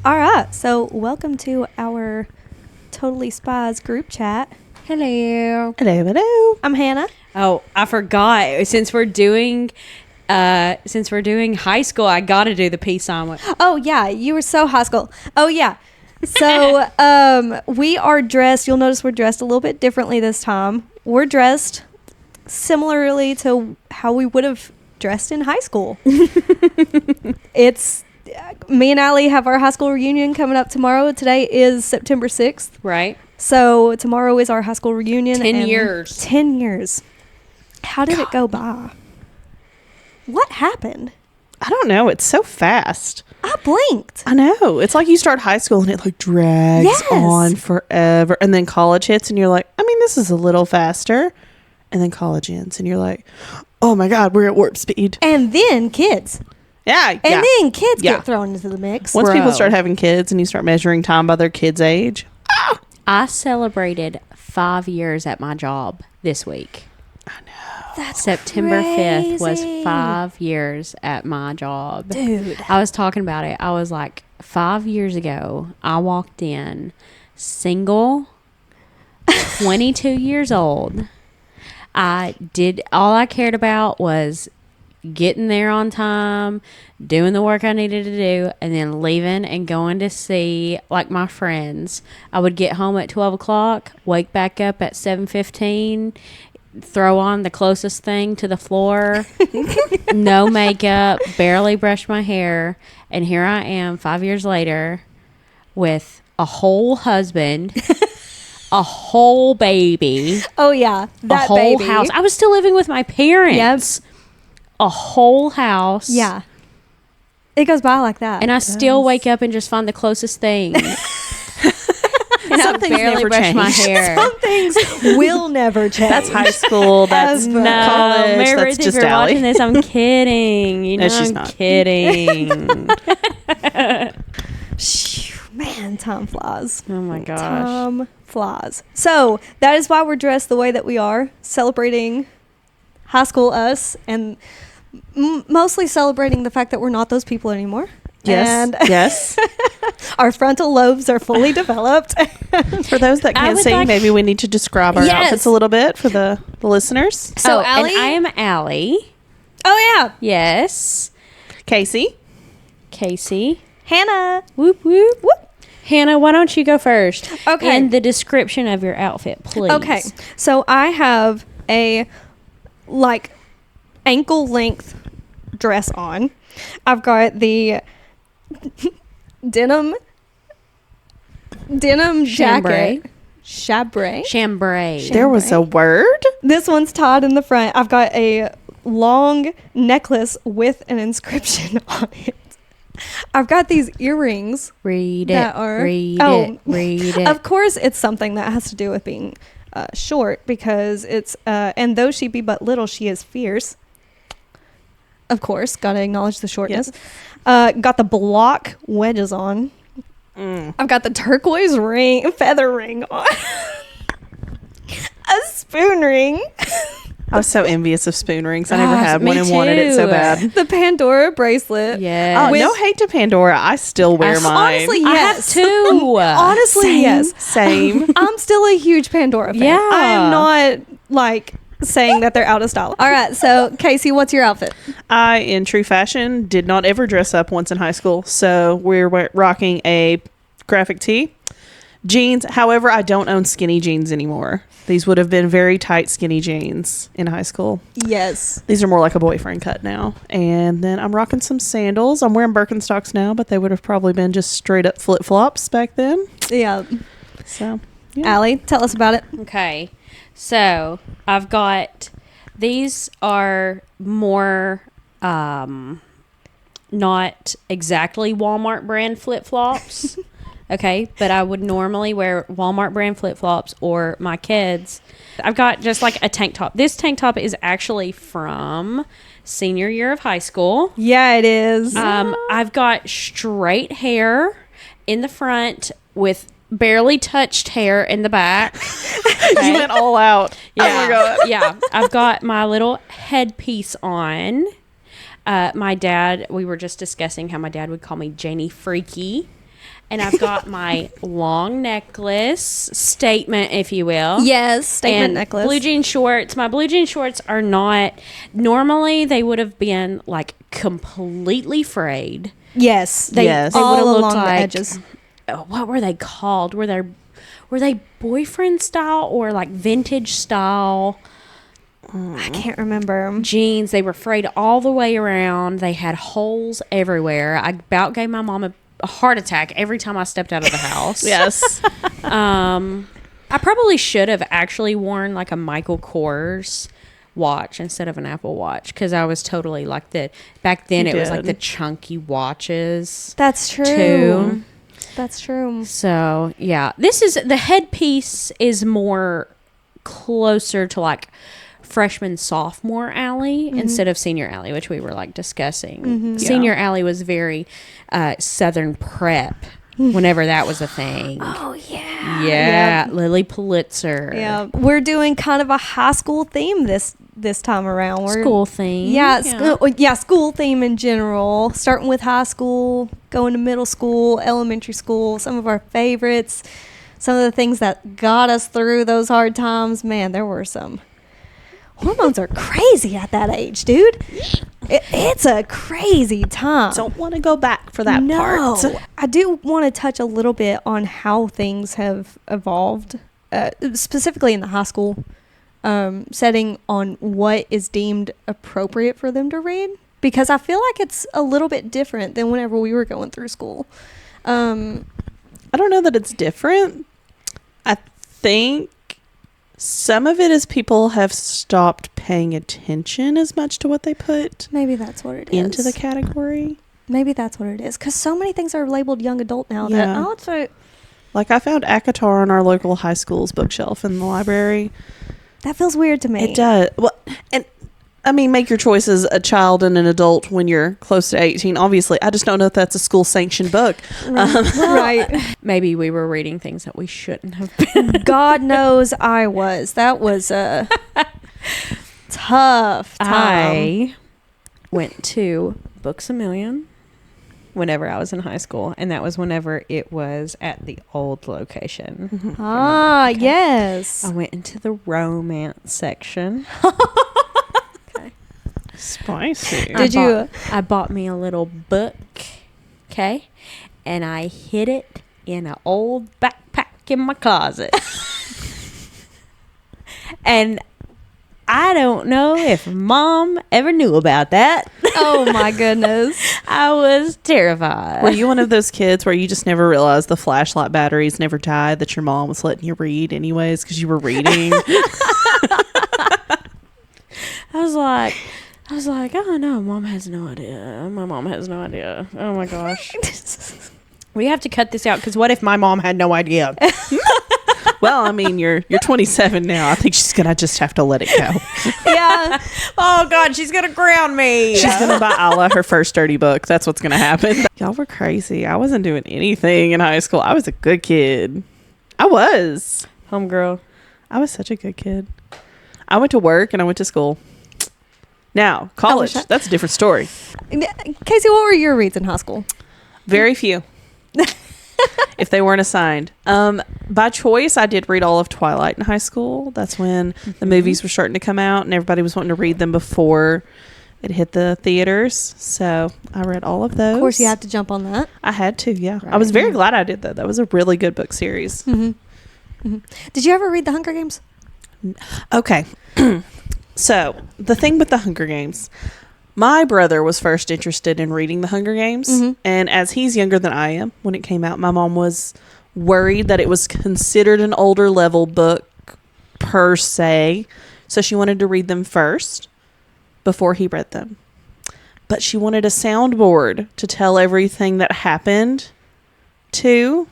All right, so welcome to our Totally Spies group chat. Hello. Hello. I'm Hannah. Oh, I forgot. Since we're doing high school, I got to do the peace sign. Oh yeah, you were so high school. Oh yeah. So we are dressed. You'll notice we're dressed a little bit differently this time. We're dressed similarly to how we would have dressed in high school. It's me and Allie have our high school reunion coming up tomorrow. Today is September 6th. Right. So tomorrow is our high school reunion. 10 years. 10 years. How did it go by? What happened? I don't know. It's so fast. I blinked. I know. It's like you start high school and it like drags on forever. And then college hits and you're like, I mean, this is a little faster. And then college ends and you're like, oh my God, we're at warp speed. And then kids. Yeah. And then kids get thrown into the mix. Once people start having kids and you start measuring time by their kids' age. I celebrated 5 years at my job this week. I know. That's September crazy. 5th was 5 years at my job. Dude. I was talking about it. I was like, 5 years ago, I walked in single, 22 years old. All I cared about was getting there on time, doing the work I needed to do, and then leaving and going to see like my friends. I would get home at 12 o'clock, wake back up at 7:15, throw on the closest thing to the floor, no makeup, barely brush my hair, and here I am 5 years later with a whole husband, a whole baby. Oh yeah, that a whole baby. house. I was still living with my parents. Yep. A whole house. Yeah. It goes by like that. And I still wake up and just find the closest thing. And Some I things barely never brush change. my hair. Some things will never change. That's high school. That's No, college. Mary That's Ruth, just if you're Allie. watching this, I'm kidding. You know, No, she's I'm not. kidding. Man, time flies. Oh my gosh. Time flies. So that is why we're dressed the way that we are, celebrating high school us, and mostly celebrating the fact that we're not those people anymore. Yes. And Yes. our frontal lobes are fully developed. For those that can't see, maybe we need to describe our outfits a little bit for the listeners. So, Allie? And I am Allie. Oh, yeah. Yes. Casey. Hannah. Whoop, whoop. Whoop. Hannah, why don't you go first? Okay. And the description of your outfit, please. Okay. So I have a, like, ankle length dress on. I've got the denim jacket. Chambray. There was a word? This one's tied in the front. I've got a long necklace with an inscription on it. I've got these earrings. Read that it. are, Read it. Of course, it's something that has to do with being short, because it's, and though she be but little, she is fierce. Of course, gotta acknowledge the shortness. Yes. Got the block wedges on. I've got the turquoise feather ring on. A spoon ring. I was so envious of spoon rings. I never Gosh, had me one and wanted it so too. bad. The Pandora bracelet. Yeah. No hate to Pandora. I still wear mine. Honestly, yes. I have two. Honestly, Same, yes. Same. I'm still a huge Pandora fan. Yeah. I am not like saying that they're out of style. All right, so Casey, what's your outfit? I, in true fashion, did not ever dress up once in high school. So we're rocking a graphic tee, jeans. However, I don't own skinny jeans anymore. These would have been very tight skinny jeans in high school. Yes. These are more like a boyfriend cut now. And then I'm rocking some sandals. I'm wearing Birkenstocks now, but they would have probably been just straight up flip-flops back then. Yeah. So, yeah. Allie, tell us about it. Okay. So I've got, these are more, not exactly Walmart brand flip-flops. Okay, but I would normally wear Walmart brand flip-flops or my kids. I've got just like a tank top. This tank top is actually from senior year of high school. Yeah, it is. I've got straight hair in the front with barely touched hair in the back. You went all out. Yeah. Oh my God. Yeah. I've got my little headpiece on. My dad, we were just discussing how my dad would call me Janie Freaky. and I've got my long necklace statement, if you will. Yes, statement And necklace. blue jean shorts. My blue jean shorts are not, normally they would have been like completely frayed. Yes, they Yes. They would all have looked along the like, edges. what were they called? Were they boyfriend style or like vintage style I can't remember. jeans? They were frayed all the way around. They had holes everywhere. I about gave my mom a heart attack every time I stepped out of the house. Yes. I probably should have actually worn like a Michael Kors watch instead of an Apple Watch, because I was totally like back then it was like the chunky watches That's true. too. That's true. So yeah, the headpiece is more closer to like freshman sophomore alley instead of senior alley, which we were like discussing. Senior alley was very Southern prep whenever that was a thing. Oh yeah. Yeah, Lily Pulitzer. Yeah, we're doing kind of a high school theme this time around. School theme. Yeah, school theme in general. Starting with high school, going to middle school, elementary school. Some of our favorites, some of the things that got us through those hard times. Man, there were some. Hormones are crazy at that age, dude. It's a crazy time. Don't want to go back for that part. I do want to touch a little bit on how things have evolved, specifically in the high school setting, on what is deemed appropriate for them to read, because I feel like it's a little bit different than whenever we were going through school. I don't know that it's different. I think some of it is people have stopped paying attention as much to what they put Maybe that's what it is. into the category. Maybe that's what it is, because so many things are labeled young adult now that Yeah. I would say Like, I found ACOTAR on our local high school's bookshelf in the library. that feels weird to me. It does. Well, and I mean, make your choice as a child and an adult when you're close to 18. Obviously, I just don't know if that's a school-sanctioned book. Right. Maybe we were reading things that we shouldn't have been. God knows I was. That was a tough time. I went to Books A Million whenever I was in high school, and that was whenever it was at the old location. Ah, yes. I went into the romance section. Spicy. I bought me a little book, okay, and I hid it in an old backpack in my closet. And I don't know if Mom ever knew about that. Oh my goodness. I was terrified. Were you one of those kids where you just never realized the flashlight batteries never died, that your mom was letting you read anyways because you were reading? I was like, oh no, Mom has no idea. My mom has no idea. Oh my gosh. We have to cut this out, because what if my mom had no idea? Well, I mean, you're 27 now. I think she's going to just have to let it go. Yeah. Oh God, she's gonna ground me. She's going to buy Ala her first dirty book. That's what's going to happen. Y'all were crazy. I wasn't doing anything in high school. I was a good kid. I was. Homegirl. I was such a good kid. I went to work and I went to school. Now, college, that's a different story. Casey, what were your reads in high school? Very few. If they weren't assigned. By choice, I did read all of Twilight in high school. That's when the movies were starting to come out and everybody was wanting to read them before it hit the theaters. So I read all of those. Of course, you had to jump on that. I had to, yeah. Right. I was very glad I did that. That was a really good book series. Did you ever read The Hunger Games? Okay. So, the thing with the Hunger Games, my brother was first interested in reading the Hunger Games. And as he's younger than I am, when it came out, my mom was worried that it was considered an older level book per se. So she wanted to read them first before he read them. But she wanted a soundboard to tell everything that happened too.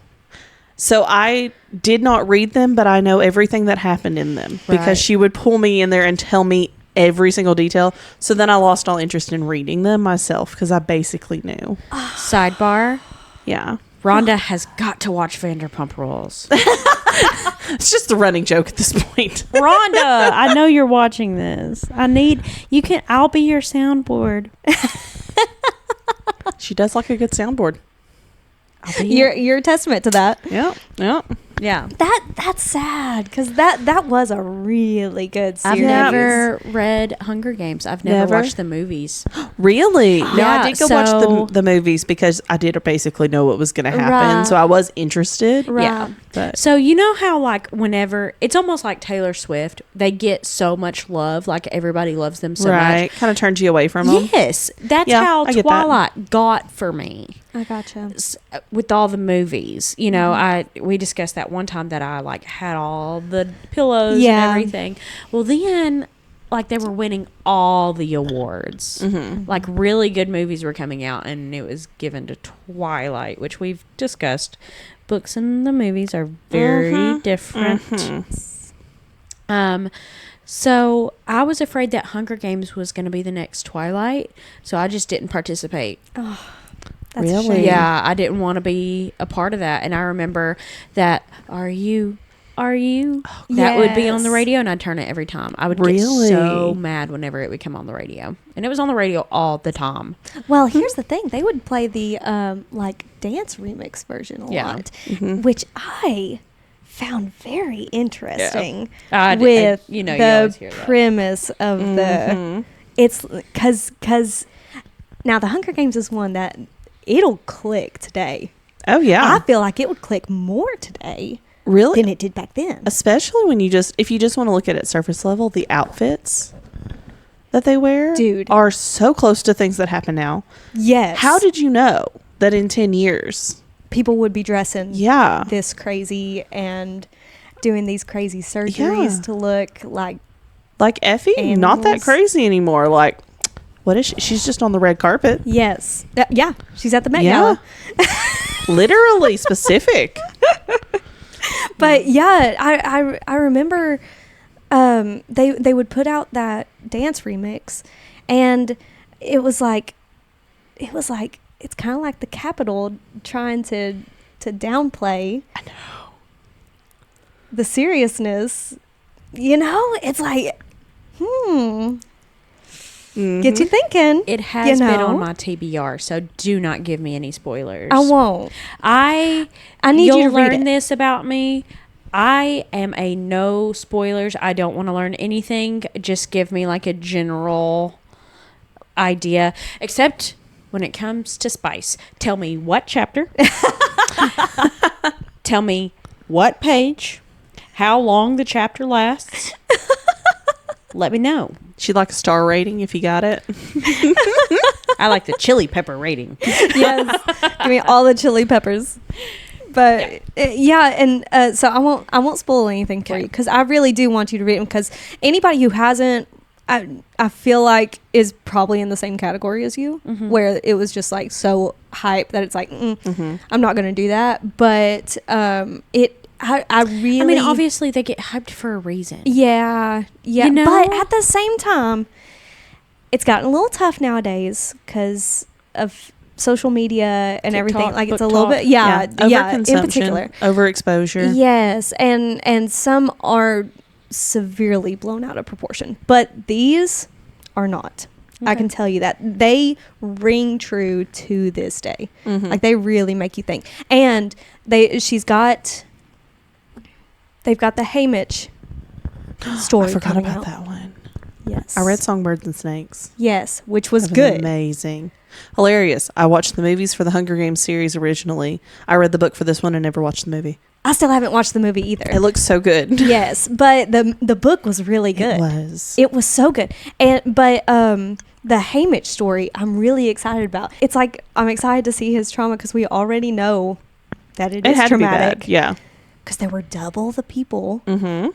So I did not read them, but I know everything that happened in them because she would pull me in there and tell me every single detail. So then I lost all interest in reading them myself because I basically knew. Sidebar. Yeah. Rhonda has got to watch Vanderpump Rules. It's just a running joke at this point. Rhonda, I know you're watching this. I'll be your soundboard. She does like a good soundboard. You're a testament to that. Yeah. Yeah. Yeah. That's sad because that was a really good series. I've never read Hunger Games. I've never watched the movies. Really? No, Yeah, I did go watch the movies because I did basically know what was going to happen. Right. So I was interested. Right. Yeah. But So you know how like whenever it's almost like Taylor Swift, they get so much love, like everybody loves them so right. Kind of turns you away from them. much. Yes, that's Yeah, how I get that. Twilight got for me. I gotcha. With all the movies, you know, we discussed that one time that I like had all the pillows and everything. Well, then like they were winning all the awards. Like really good movies were coming out, and it was given to Twilight, which we've discussed. Books and the movies are very different. So I was afraid that Hunger Games was going to be the next Twilight, so I just didn't participate. That's Really? a shame. Yeah, I didn't want to be a part of that. And I remember that, are you? That would be on the Yes. radio, and I'd turn it every time. I would Really? get so mad whenever it would come on the radio. And it was on the radio all the time. Well, here's the thing: they would play the like dance remix version a lot, which I found very interesting with you know, you the always hear that. premise of the. It's because now the Hunger Games is one that it'll click today. Oh, yeah. I feel like it would click more today Really? than it did back then. Especially when if you just want to look at it surface level, the outfits that they wear Dude. are so close to things that happen now. Yes. How did you know that in 10 years? people would be dressing Yeah. this crazy and doing these crazy surgeries to look like Effie, not that animals. crazy anymore. Like, what is she? She's just on the red carpet. yes. Yeah, she's at the Met Yeah. Gala. Literally specific. But yeah, I remember they would put out that dance remix, and it was like it's kind of like the Capitol trying to downplay the seriousness. You know, it's like get you thinking. It has been know? on my TBR, so do not give me any spoilers. I won't. I need you you'll to read learn it. this about me. I am a no spoilers. I don't want to learn anything. Just give me like a general idea, except when it comes to spice. Tell me what chapter. Tell me what page. How long the chapter lasts. Let me know. She'd like a star rating if you got it. I like the chili pepper rating. Yes, give me all the chili peppers. But so I won't spoil anything for you because I really do want you to read them, because anybody who hasn't, I feel like is probably in the same category as you, where it was just like so hype that it's like I'm not going to do that. But I really, I mean, obviously they get hyped for a reason. yeah, You know? but at the same time, it's gotten a little tough nowadays because of social media and everything. TikTok, Like it's a book little talk. bit, yeah, in Overconsumption, particular. overexposure. Yes, and some are severely blown out of proportion, but these are not. I can tell you that they ring true to this day. Like they really make you think. And they've got the Haymitch story. I forgot coming about out. that one. Yes, I read Songbirds and Snakes. Yes, which was That was good. amazing, hilarious. I watched the movies for the Hunger Games series originally. I read the book for this one and never watched the movie. I still haven't watched the movie either. It looks so good. Yes, but the book was really good. It was. It was so good. But the Haymitch story, I'm really excited about. It's like I'm excited to see his trauma because we already know that it is had traumatic. to be bad. Yeah. Because there were double the people, Mm-hmm.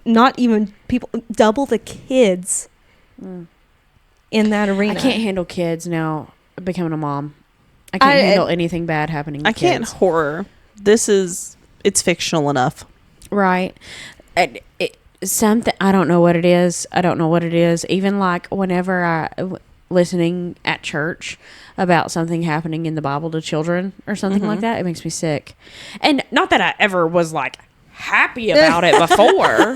not even people, double the kids in that arena. I can't handle kids now becoming a mom. I can't handle anything bad happening to I can't kids. horror. It's fictional enough. Right. Something, I don't know what it is. Even like whenever listening at church about something happening in the Bible to children or something like that, it makes me sick. And not that I ever was like happy about it before,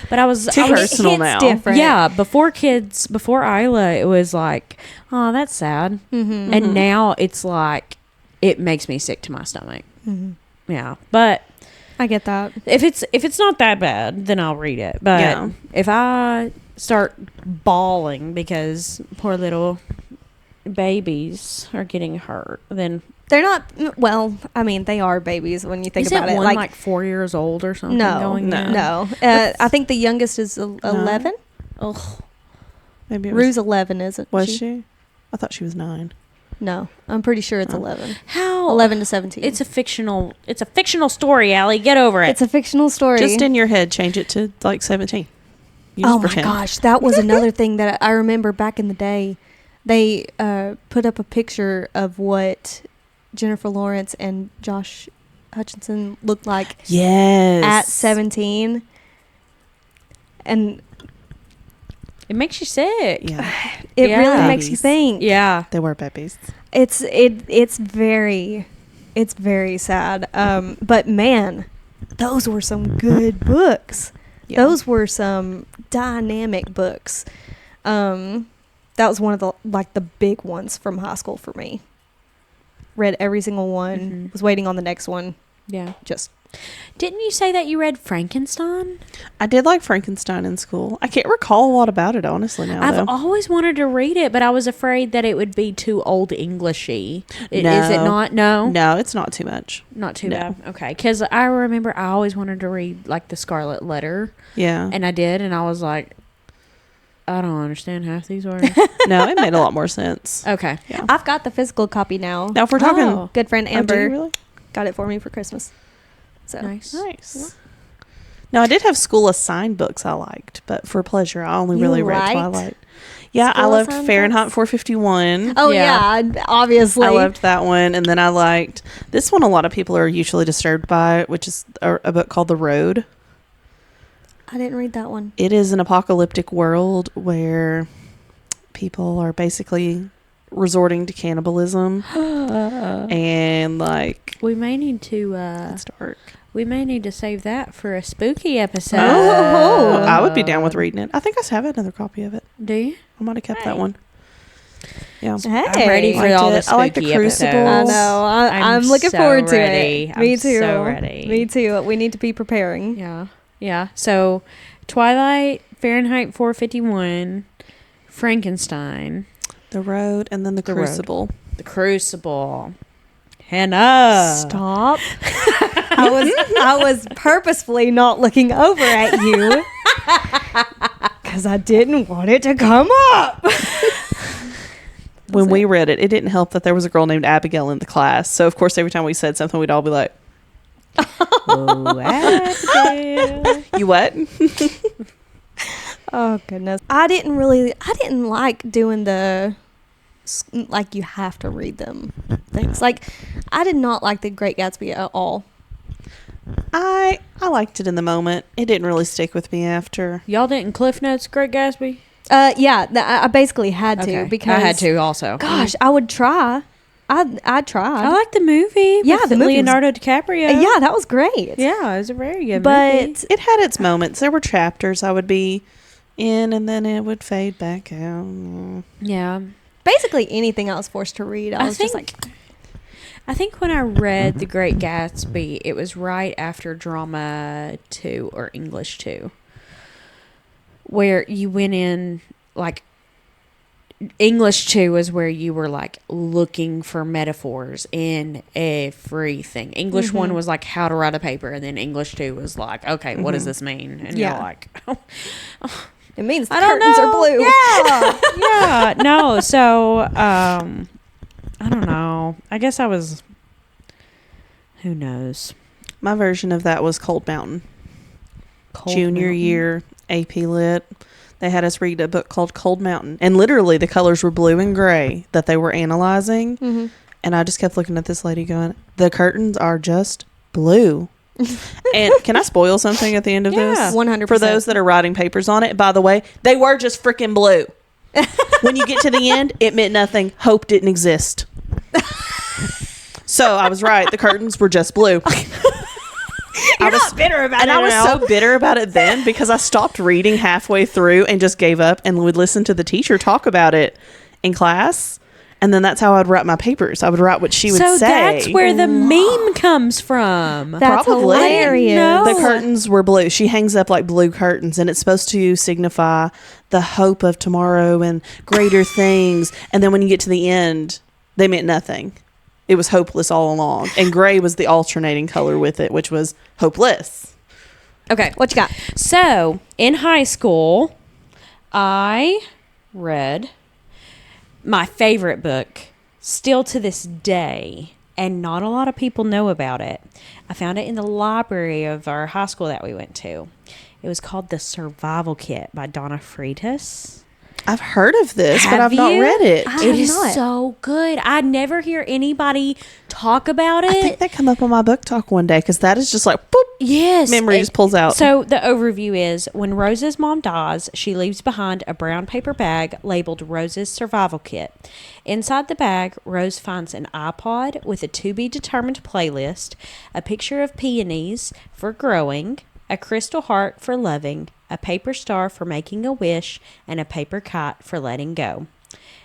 but I was Too personal now. Different. Yeah, before Isla, it was like, oh, that's sad. And now it's like, it makes me sick to my stomach. Yeah, but I get that. if it's not that bad, then I'll read it. But if I start bawling because poor little babies are getting hurt, then They're not. Well, I mean, they are babies when you think is about it it. one like 4 years old or something? No, no. I think the youngest is 11. Oh, Maybe it Rue's 11, isn't was she? she? I thought she was 9. No, I'm pretty sure it's 11. how 11 to 17. It's a fictional story, Allie. Get over it. It's a fictional story. Just in your head, change it to like 17. You Oh just my pretend. gosh, that was another thing that I remember back in the day. They put up a picture of what Jennifer Lawrence and Josh Hutcherson looked like Yes. at 17. And it makes you sick. Yeah. it Yeah. really makes you Babies. think. Yeah. They were babies. It's very sad. But man, those were some good books. Yeah. Those were some dynamic books. That was one of the big ones from high school for me. Read every single one. Was waiting on the next one. Yeah. Just Didn't you say that you read Frankenstein? I did like Frankenstein in school. I can't recall a lot about it, honestly, now, I've though. always wanted to read it, but I was afraid that it would be too old Englishy. Is it No. not? No? No, it's not too much. Not too No. bad. Okay. Because I remember I always wanted to read, like, the Scarlet Letter. Yeah. And I did, and I was like, I don't understand half these words. No, it made a lot more sense. Okay. Yeah. I've got the physical copy now. Now, if we're talking... Oh. Good friend Oh, do Amber you really? got it for me for Christmas. So Nice. Nice. Now, I did have school assigned books I liked, but for pleasure, I only You really read liked Twilight. Yeah, I school loved assigned Fahrenheit books? 451. Oh Yeah. yeah, obviously. I loved that one. And then I liked this one a lot of people are usually disturbed by, which is a book called The Road. I didn't read that one. It is an apocalyptic world where people are basically resorting to cannibalism. And like, We may need to it's dark. we may need to save that for a spooky episode. Oh. I would be down with reading it. I think I have another copy of it. Do you? I might have kept Hey. that one. Yeah. Hey. I'm ready for Liked all it. the I like the spooky Crucible. I episodes. know. I'm looking so forward to ready. it. Me I'm too. so ready. Me too. We need to be preparing. Yeah. Yeah. So Twilight, Fahrenheit 451, Frankenstein, The Road, and then the The Road. Crucible. The Crucible. Hannah. Stop. I was purposefully not looking over at you because I didn't want it to come up. When we read it, it didn't help that there was a girl named Abigail in the class. So, of course, every time we said something, we'd all be like, Oh, Abigail. you what? Oh goodness. I didn't like doing the like you have to read them things. Like I did not like The Great Gatsby at all. I liked it in the moment. It didn't really stick with me after. Y'all didn't Cliff Notes Great Gatsby? Yeah, I basically had to Okay. because I had to also. Gosh, I would try. I tried. I like the movie. Yeah, with the movie was- Leonardo DiCaprio. Yeah, that was great. Yeah, it was a very good movie. But It had its moments. There were chapters I would be in, and then it would fade back out. Yeah. basically anything I was forced to read, I was just like, I think when I read The Great Gatsby, it was right after Drama 2 or English 2, where you went in, like, English 2 is where you were, like, looking for metaphors in everything. English 1 was, like, how to write a paper, and then English 2 was, like, okay, what does this mean? And Yeah. you're like, it means the I don't curtains know. are blue. Yeah. Yeah. No. So, I don't know. I guess I was, who knows? My version of that was Cold Mountain. Junior year AP Lit. They had us read a book called Cold Mountain. And literally the colors were blue and gray that they were analyzing. Mm-hmm. And I just kept looking at this lady going, the curtains are just blue. And can I spoil something at the end of Yeah. this? 100%. For those that are writing papers on it, by the way, they were just freaking blue. When you get to the end, it meant nothing. Hope didn't exist. So I was right. The curtains were just blue. You're not bitter about And it I was now. so bitter about it then because I stopped reading halfway through and just gave up and would listen to the teacher talk about it in class. And then that's how I'd write my papers. I would write what she would say. So that's where the meme comes from. That's Probably. hilarious. No. The curtains were blue. She hangs up like blue curtains, and it's supposed to signify the hope of tomorrow and greater things. And then when you get to the end, they meant nothing. It was hopeless all along. And gray was the alternating color with it, which was hopeless. Okay. What you got? So, in high school, I read my favorite book, still to this day, and not a lot of people know about it. I found it in the library of our high school that we went to. It was called The Survival Kit by Donna Freitas. I've heard of this, but Have I've not you? read it. I It have is not. so good. I never hear anybody talk about it. I think that come up on my book talk one day because that is just like, boop, Yes. memory it- just pulls out. So the overview is when Rose's mom dies, she leaves behind a brown paper bag labeled Rose's Survival Kit. Inside the bag, Rose finds an iPod with a to-be-determined playlist, a picture of peonies for growing, a crystal heart for loving, a paper star for making a wish, and a paper kite for letting go.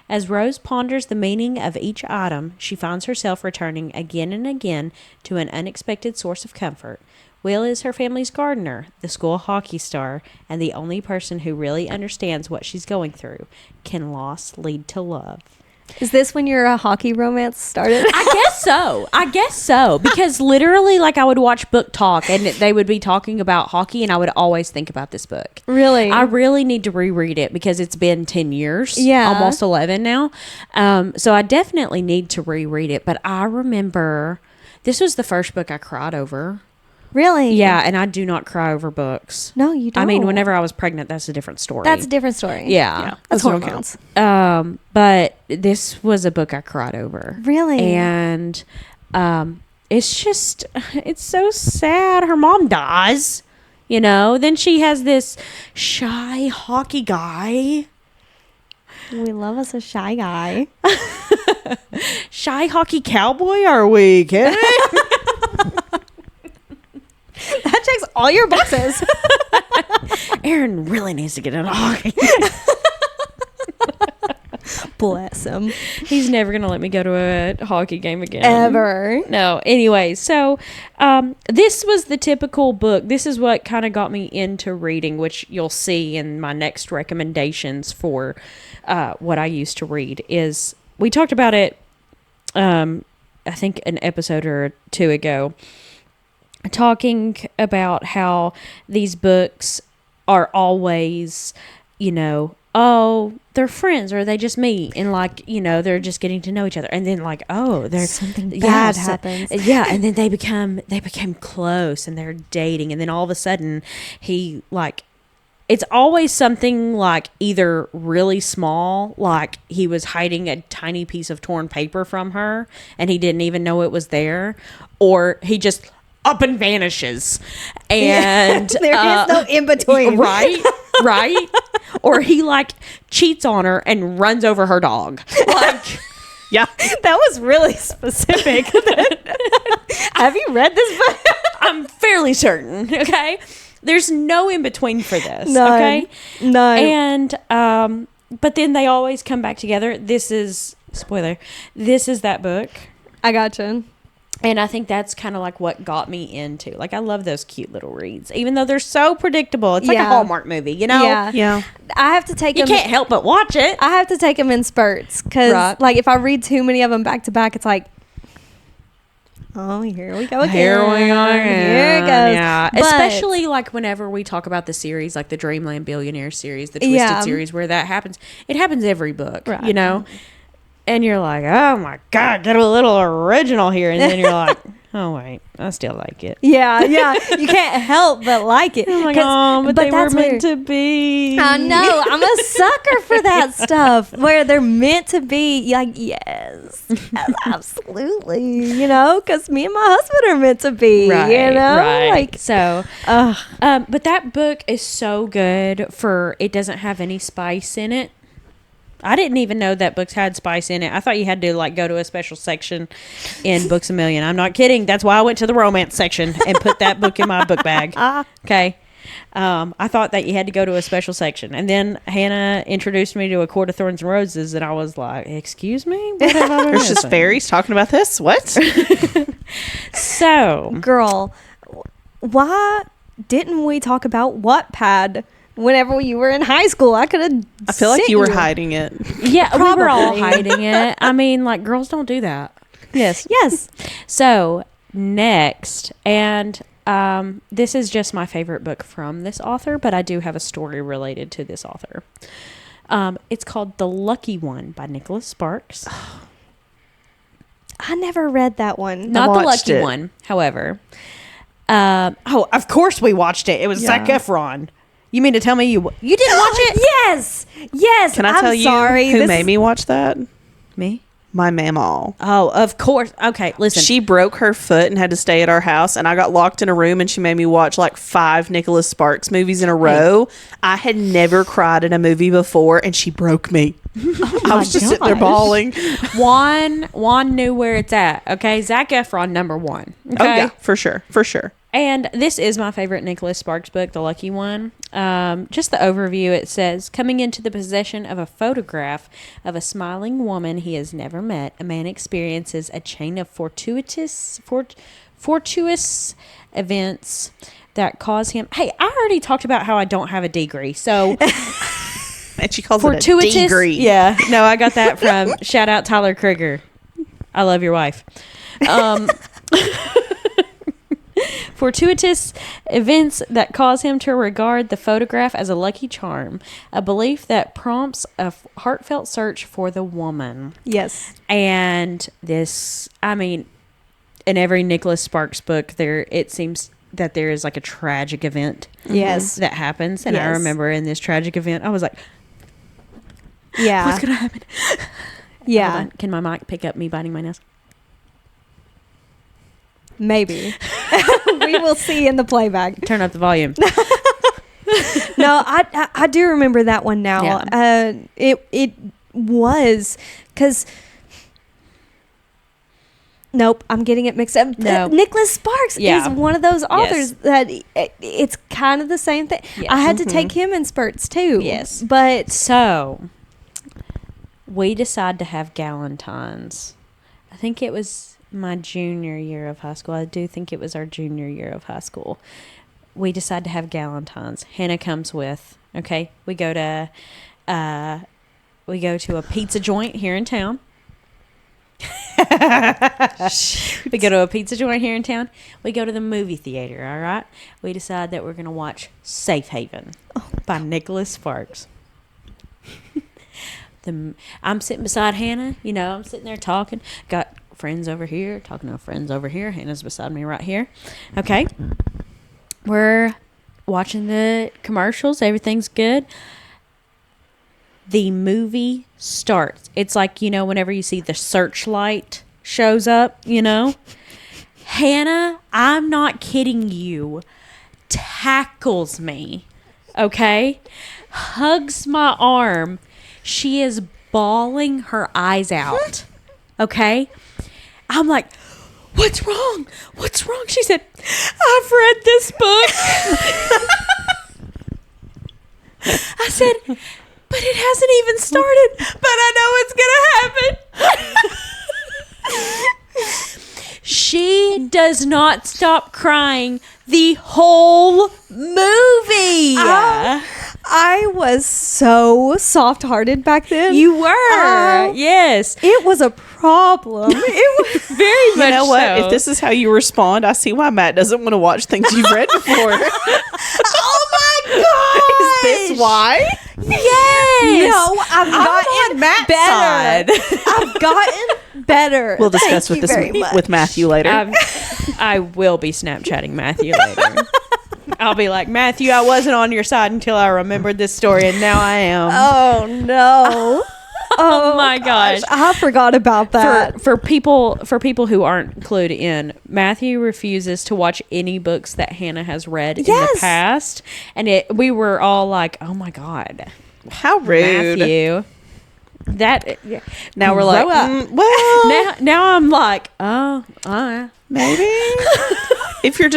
As Rose ponders the meaning of each item, she finds herself returning again and again to an unexpected source of comfort. Will is her family's gardener, the school hockey star, and the only person who really understands what she's going through. Can loss lead to love? Is this when your hockey romance started? I guess so. Because literally, like, I would watch Book Talk, and they would be talking about hockey, and I would always think about this book. Really? I really need to reread it because it's been 10 years. Yeah. Almost 11 now. So I definitely need to reread it. But I remember this was the first book I cried over. Really? Yeah, and I do not cry over books. No, you don't. I mean, whenever I was pregnant, that's a different story. That's a different story. Yeah. That's Those don't hormones. But this was a book I cried over. Really? And it's just, it's so sad. Her mom dies, you know. Then she has this shy hockey guy. We love us a shy guy. Shy hockey cowboy, are we kidding? That checks all your boxes. Aaron really needs to get into hockey. Bless him. He's never going to let me go to a hockey game again. Ever. No. Anyway, so this was the typical book. This is what kind of got me into reading, which you'll see in my next recommendations for what I used to read. Is we talked about it, I think, an episode or two ago, talking about how these books are always, you know, oh, they're friends or they just meet and, like, you know, they're just getting to know each other, and then, like, oh, there's Something bad happens. yeah, and then they became close and they're dating, and then all of a sudden he, like, it's always something like either really small, like he was hiding a tiny piece of torn paper from her and he didn't even know it was there, or he just up and vanishes, and There is no in between. right, or he, like, cheats on her and runs over her dog, like. Yeah. That was really specific. Have you read this book? I'm fairly certain. Okay, there's no in between for this. None. Okay, No. and but then they always come back together. This is spoiler. This is that book, I gotcha. and I think that's kind of like what got me into. Like, I love those cute little reads, even though they're so predictable. It's like a Yeah. Hallmark movie, you know. Yeah. Yeah. I have to take You them. can't help but watch it. I have to take them in spurts because, Right. like, if I read too many of them back to back, it's like, oh, here we go again. Here we go. Here it goes. Yeah. But- Especially, like, whenever we talk about the series, like the Dreamland Billionaire series, the Twisted Yeah. series, where that happens. It happens every book, Right. you know? And you're like, oh my God, get a little original here. And then you're like, oh, wait, I still like it. Yeah, yeah. You can't help but like it. I'm like, 'Cause- oh, but they were that's meant where- to be. I know. I'm a sucker for that stuff where they're meant to be. Like, yes, absolutely. You know, because me and my husband are meant to be. Right, you know, right. like, So, ugh. but that book is so good for, it doesn't have any spice in it. I didn't even know that books had spice in it. I thought you had to, like, go to a special section in Books A Million. I'm not kidding. That's why I went to the romance section and put that book in my book bag. Okay. I thought that you had to go to a special section. And then Hannah introduced me to A Court of Thorns and Roses, and I was like, excuse me? What have I been There's just missing? fairies talking about this? What? So, Girl, why didn't we talk about Wattpad whenever you were in high school? I feel like you were hiding it. yeah, we were all Probably. hiding it. I mean, like, girls don't do that. Yes. Yes. So, next, and this is just my favorite book from this author, but I do have a story related to this author. It's called The Lucky One by Nicholas Sparks. I never read that one. Not The watched Lucky it. One, however. Oh, of course we watched it. It was Yeah. Zac Efron. You mean to tell me you didn't watch it? Yes. Yes. Can I I'm tell you sorry. who This made is- me watch that? Me? My mamaw. Oh, of course. Okay, listen. She broke her foot and had to stay at our house, and I got locked in a room, and she made me watch like 5 Nicholas Sparks movies in a row. I had never cried in a movie before, and she broke me. I was just sitting there gosh. bawling. Juan knew where it's at. Okay, Zac Efron #1. Okay, Oh yeah, for sure, for sure. And this is my favorite Nicholas Sparks book, The Lucky One. Just the overview, it says, coming into the possession of a photograph of a smiling woman he has never met, a man experiences a chain of fortuitous events that cause him... Hey, I already talked about how I don't have a degree, so... And she calls fortuitous... it a degree. Yeah, no, I got that from... shout out Tyler Krieger. I love your wife. Fortuitous events that cause him to regard the photograph as a lucky charm, a belief that prompts a heartfelt search for the woman. Yes. And this, I mean, in every Nicholas Sparks book, it seems that there is like a tragic event Yes. that happens. And I Yes. remember in this tragic event, I was like, Yeah. what's going to happen? Yeah. Hold on. Can my mic pick up me biting my nails? Maybe. We will see in the playback. Turn up the volume. No, I do remember that one now. Yeah. It was because. Nope, I'm getting it mixed up. No. Nicholas Sparks Yeah. is one of those authors that it's kind of the same thing. Yes. I had to take him in spurts too. Yes. But So, we decided to have Galentine's. I think it was my junior year of high school. I do think it was our junior year of high school. We decided to have Galentine's. Hannah comes with. Okay, we go to a pizza joint here in town. We go to a pizza joint here in town. We go to the movie theater. All right. We decide that we're gonna watch Safe Haven by Nicholas Sparks. I'm sitting beside Hannah. You know, I'm sitting there talking. Got friends over here, talking to friends over here. Hannah's beside me right here. Okay. We're watching the commercials. Everything's good. The movie starts. It's like, you know, whenever you see the searchlight shows up, you know. Hannah, I'm not kidding you, tackles me. Okay? Hugs my arm. She is bawling her eyes out. Okay? I'm like, what's wrong? What's wrong? She said, I've read this book. I said, but it hasn't even started. But I know it's going to happen. She does not stop crying the whole movie. I was so soft-hearted back then. You were. Yes. It was a problem. It was Very much You know what? so. If this is how you respond, I see why Matt doesn't want to watch things you've read before. oh my god! Is this why? Yes. No, I've gotten Matt's better. side. I've gotten better. We'll discuss Thank with you very much. with Matthew later. I will be Snapchatting Matthew later. I'll be like, Matthew, I wasn't on your side until I remembered this story, and now I am. Oh no! Oh my gosh. I forgot about that. For people who aren't clued in, Matthew refuses to watch any books that Hannah has read in the past, and we were all like, "Oh my god, How rude!" Matthew!" That Now we're grow like, up. well, now I'm like, maybe if you're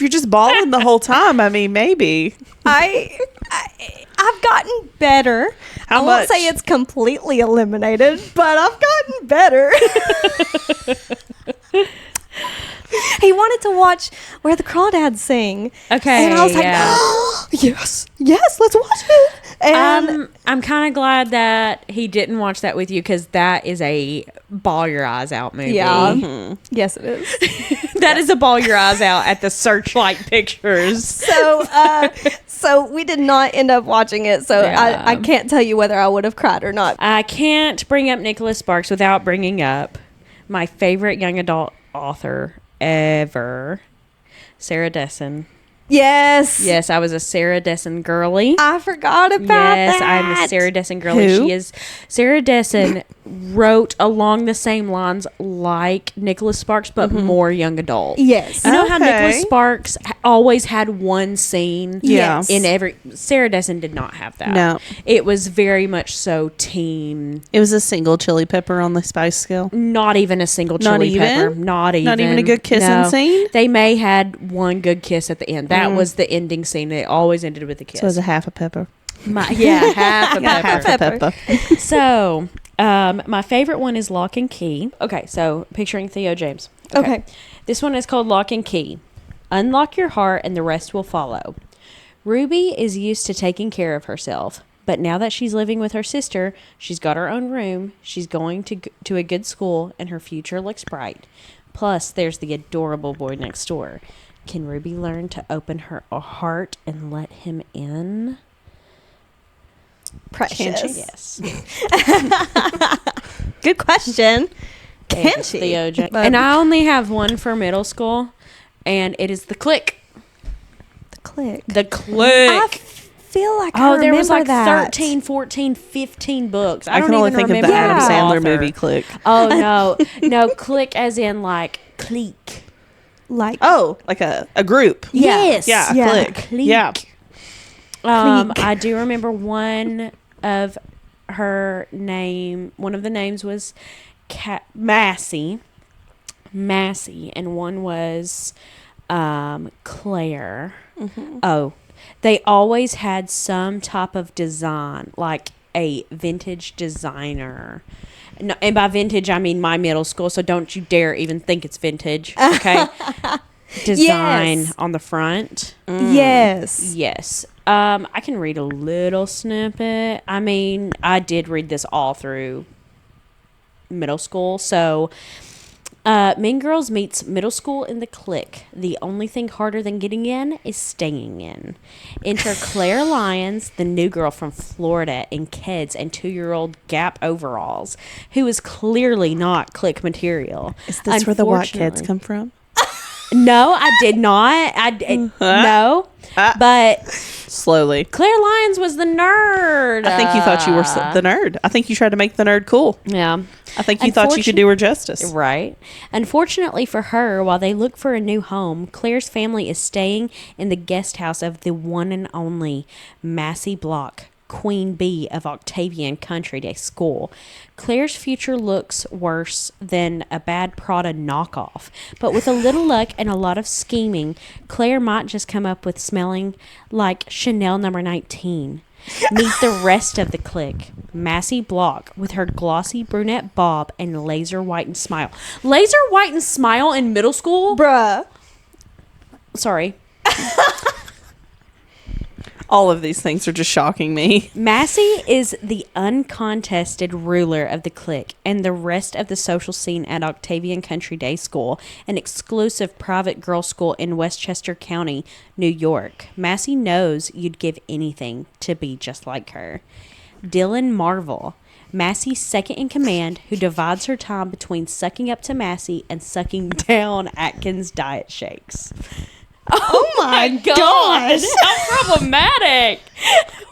just bawling the whole time, I mean, maybe. I've gotten better. How I won't much? say it's completely eliminated, but I've gotten better. He wanted to watch Where the Crawdads Sing. Okay, And I was like, yeah. oh, yes, let's watch it. And I'm kind of glad that he didn't watch that with you because that is a bawl your eyes out movie. yeah, yes, it is. That is a bawl your eyes out at the Searchlight Pictures. So we did not end up watching it. So Yeah. I can't tell you whether I would have cried or not. I can't bring up Nicholas Sparks without bringing up my favorite young adult author ever, Sarah Dessen. Yes. Yes, I was a Sarah Dessen girly. I forgot about that. Yes, I'm a Sarah Dessen girly. Who? Sarah Dessen wrote along the same lines like Nicholas Sparks, but more young adult. Yes. You know how Okay. Nicholas Sparks always had one scene Yeah. in every... Sarah Dessen did not have that. No. It was very much so teen. It was a single chili pepper on the spice scale. Not even a single Not chili even? pepper. Not even. Not even a good kissing No. scene? They may had one good kiss at the end. That was the ending scene. They always ended with a kiss. So it was a half a pepper. Half a pepper. Half a pepper. So, my favorite one is Lock and Key. Okay, so picturing Theo James. Okay. This one is called Lock and Key. Unlock your heart and the rest will follow. Ruby is used to taking care of herself, but now that she's living with her sister, she's got her own room, she's going to a good school, and her future looks bright. Plus, there's the adorable boy next door. Can Ruby learn to open her heart and let him in? Precious. Yes. Good question. Can Yes, she? Theo James. And I only have one for middle school, and it is the Clique. The Clique. The I Clique. feel like I Oh, there was remember like that. 13, 14, 15 books. I don't can only even think of remember the Adam Yeah. Sandler author. movie Click. Oh, no. No, Clique as in like clique. Like Oh, like a group. Yes. Yeah, Yeah. Click. Clique. Yeah. Clique. I do remember one of her name. One of the names was Massey, and one was Claire. Oh, they always had some type of design, like a vintage designer. No, and by vintage, I mean my middle school, so don't you dare even think it's vintage, okay? Design Yes. on the front. yes. Yes. I can read a little snippet. I mean, I did read this all through middle school. So, Mean Girls meets middle school in the Clique. The only thing harder than getting in is staying in. Enter Claire Lyons, the new girl from Florida in Keds and 2-year-old Gap overalls, who is clearly not Clique material. Is this where the white kids Unfortunately- come from? No, I did not. No, but Slowly. Claire Lyons was the nerd. I think you thought you were the nerd. I think you tried to make the nerd cool. Yeah. I think you thought you could do her justice. Right. Unfortunately for her, while they look for a new home, Claire's family is staying in the guest house of the one and only Massey Block, Queen Bee of Octavian Country Day School. Claire's future looks worse than a bad Prada knockoff, but with a little luck and a lot of scheming, Claire might just come up with smelling like Chanel number 19. Meet the rest of the Clique. Massey Block with her glossy brunette bob and laser whitened smile. Laser whitened smile in middle school? Bruh. Sorry. All of these things are just shocking me. Massey is the uncontested ruler of the Clique and the rest of the social scene at Octavian Country Day School, an exclusive private girls' school in Westchester County, New York. Massey knows you'd give anything to be just like her. Dylan Marvel, Massey's second in command, who divides her time between sucking up to Massey and sucking down Atkins diet shakes. Oh my gosh! How problematic!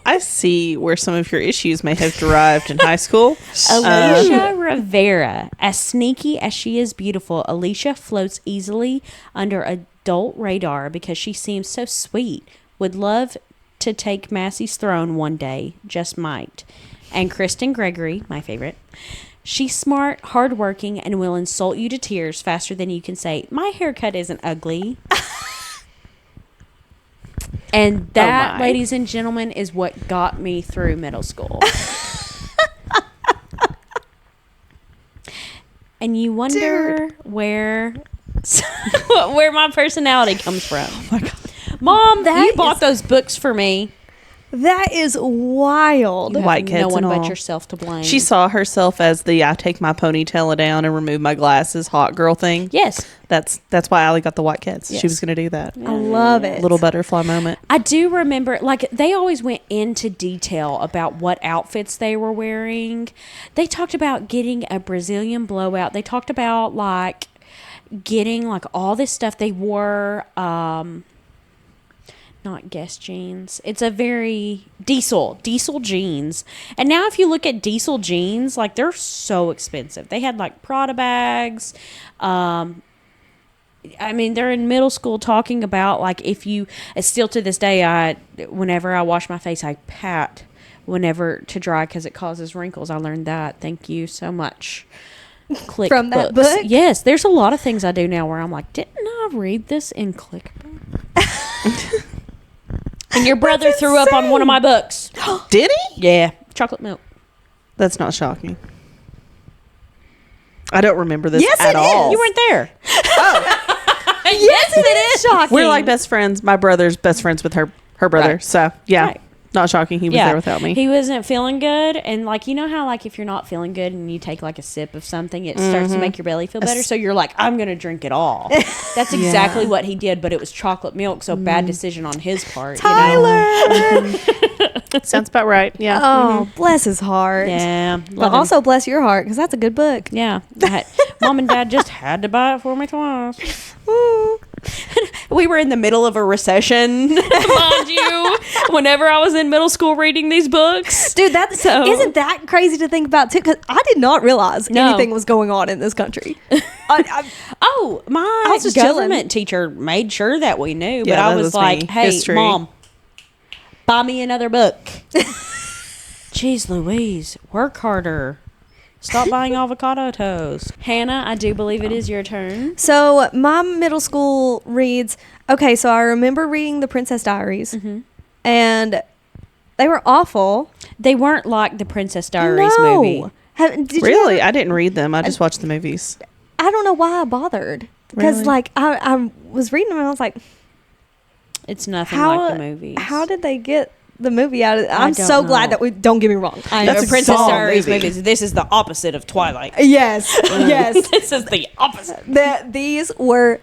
I see where some of your issues may have derived in high school. Alicia Rivera. As sneaky as she is beautiful, Alicia floats easily under adult radar because she seems so sweet. Would love to take Massey's throne one day. Just might. And Kristen Gregory, my favorite. She's smart, hardworking, and will insult you to tears faster than you can say, my haircut isn't ugly. And that, ladies and gentlemen, is what got me through middle school. And you wonder where my personality comes from. Oh my God. Mom, you bought those books for me. That is wild. You White have kids no one and but all. yourself to blame. She saw herself as the I take my ponytail down and remove my glasses hot girl thing. Yes. That's why Allie got the white kids. Yes. She was going to do that. I love it. Little butterfly moment. I do remember, like, they always went into detail about what outfits they were wearing. They talked about getting a Brazilian blowout. They talked about, like, getting, like, all this stuff. They wore, not Guess jeans. It's a very diesel jeans. And now if you look at diesel jeans, like, they're so expensive. They had, like, Prada bags. I mean, they're in middle school talking about, like, if you, still to this day, whenever I wash my face, I pat whenever to dry because it causes wrinkles. I learned that. Thank you so much. Clique From that books. book? Yes, there's a lot of things I do now where I'm like, didn't I read this in Clique? And your brother threw up on one of my books. Did he? Yeah, chocolate milk. That's not shocking. I don't remember this Yes, at it all. is. You weren't there. Yes, it is shocking. We're like best friends. My brother's best friends with her brother. Right. So, yeah. Right. Not shocking. He was there without me. He wasn't feeling good. And, like, you know how, like, if you're not feeling good and you take, like, a sip of something, it starts to make your belly feel better. So you're like, I'm going to drink it all. That's exactly what he did, but it was chocolate milk. So bad decision on his part. Tyler. You know? Sounds about right. Yeah. Oh, bless his heart. Yeah. But love him. also bless your heart because that's a good book. Yeah. Mom and Dad just had to buy it for me twice. Ooh. We were in the middle of a recession, mind you, whenever I was in middle school reading these books. Dude, isn't that crazy to think about too? Because I did not realize anything was going on in this country. My was just government teacher made sure that we knew, but Yeah, I that was was like, me. hey, History. Mom, buy me another book. Jeez Louise, work harder. Stop buying avocado toast. Hannah, I do believe it is your turn. So my middle school reads. Okay, so I remember reading the Princess Diaries, and they were awful. They weren't like the Princess Diaries No. movie. Did Really? You I didn't read them. I just watched the movies. I don't know why I bothered because Really? like I was reading them and I was like, It's nothing like the movies. How did they get the movie out of it? I'm don't so know. glad that we don't get me wrong. I That's know a Princess solid Diaries movie. movies. This is the opposite of Twilight. Yes, yes. This is the opposite. These were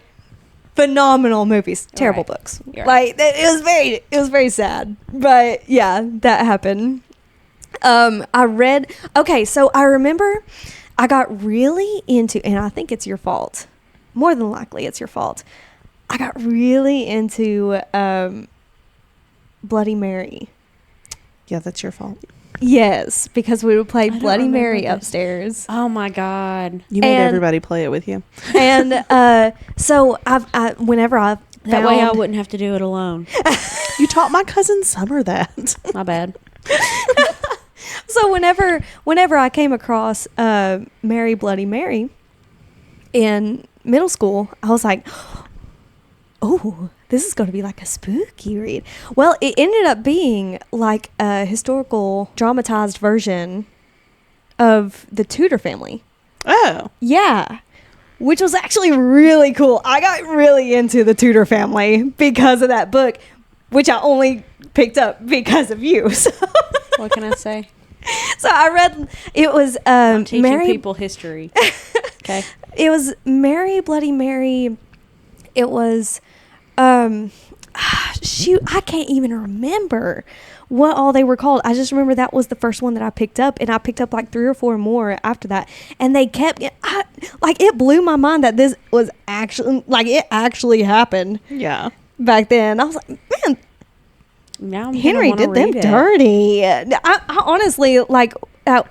phenomenal movies. Terrible right. books. You're right. Like it was very sad. But yeah, that happened. I read. Okay, so I remember I got really into, and I think it's your fault. More than likely, it's your fault. I got really into Bloody Mary. Yeah, that's your fault. Yes, because we would play don't Bloody remember Mary this. upstairs. Oh my God. You made And- everybody play it with you. And so whenever I That way I found- wouldn't have to do it alone. You taught my cousin Summer that. My bad. So whenever I came across Mary Bloody Mary in middle school, I was like, oh, this is going to be like a spooky read. Well, it ended up being like a historical dramatized version of the Tudor family. Oh. Yeah. Which was actually really cool. I got really into the Tudor family because of that book, which I only picked up because of you. So, What can I say? so I read, it was I'm teaching Mary. people history. Okay. It was Mary Bloody Mary. It was, shoot, I can't even remember what all they were called. I just remember that was the first one that I picked up, and I picked up like 3 or 4 more after that. And they kept, it blew my mind that this was actually, like, it actually happened Yeah. back then. I was like, man, Now I'm gonna Henry wanna did them read it. dirty. I honestly, like,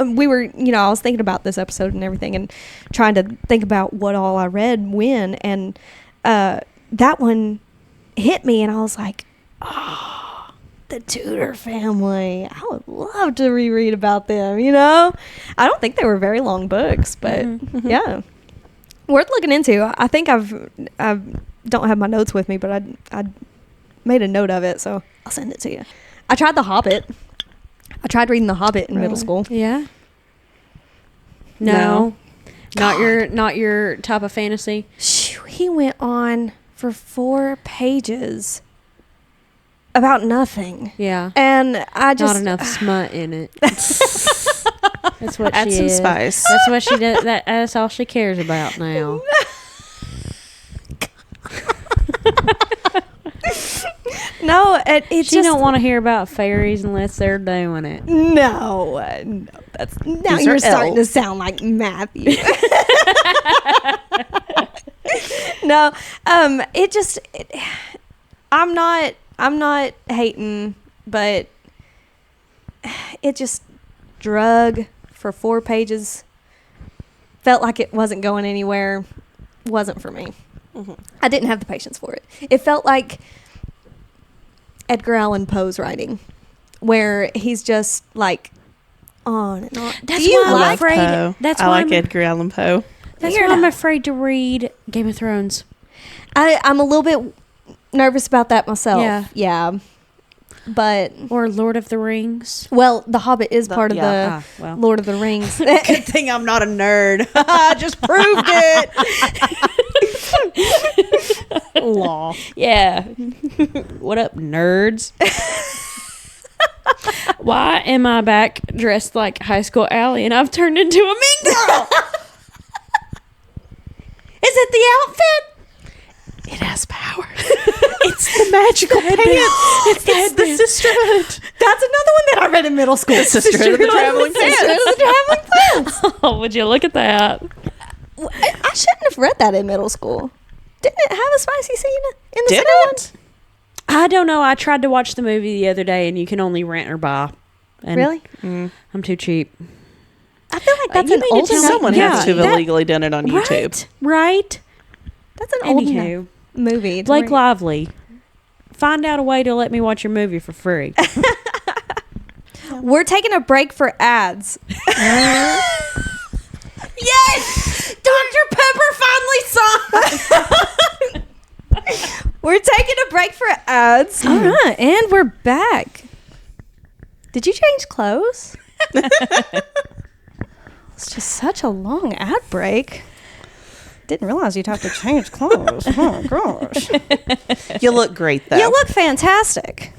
we were, I was thinking about this episode and everything and trying to think about what all I read when, and that one hit me, and I was like, oh, the Tudor family. I would love to reread about them, you know? I don't think they were very long books, but yeah. Worth looking into. I think I don't have my notes with me, but I made a note of it, so I'll send it to you. I tried The Hobbit. I tried reading The Hobbit in middle school. Yeah. No. Not your type of fantasy. He went on for 4 pages about nothing. Yeah. And I just not enough smut in it. That's what Add she some is. spice. That's what she does. That's all she cares about now. No, it She just don't want to hear about fairies unless they're doing it. No, that's now These you're are starting to elves. sound like Matthew. No, I'm not hating, but it just drug for 4 pages. Felt like it wasn't going anywhere. Wasn't for me. I didn't have the patience for it. It felt like Edgar Allan Poe's writing, where he's just like on and on. That's Do you why I'm like afraid. Poe. That's I why like I'm, Edgar Allan Poe. That's Weirdo. why I'm afraid to read Game of Thrones. I'm a little bit nervous about that myself. Yeah. But Or Lord of the Rings. well, The Hobbit is part of the well. Lord of the Rings. Good thing I'm not a nerd. I just proved it. Law. Yeah. What up, nerds? Why am I back dressed like High School Allie and I've turned into a mean girl? Is it the outfit? It has power. It's the magical pants. It's the Sisterhood. That's another one that I read in middle school. Sisterhood of the Traveling Pants. Sisterhood of the Traveling Pants. Oh, would you look at that? I shouldn't have read that in middle school. Didn't it have a spicy scene in the Did second it? I don't know. I tried to watch the movie the other day and you can only rent or buy. And Really? I'm too cheap. I feel like that's You an mean to old tell me- Someone Yeah, has to have that- illegally done it on YouTube. Right? That's an old Anywho, movie. It's Blake where- Lively, find out a way to let me watch your movie for free. We're taking a break for ads. Yes! Dr. Pepper finally saw. We're taking a break for ads. All right, and we're back. Did you change clothes? It's just such a long ad break. Didn't realize you'd have to change clothes. Oh, gosh. You look great, though. You look fantastic.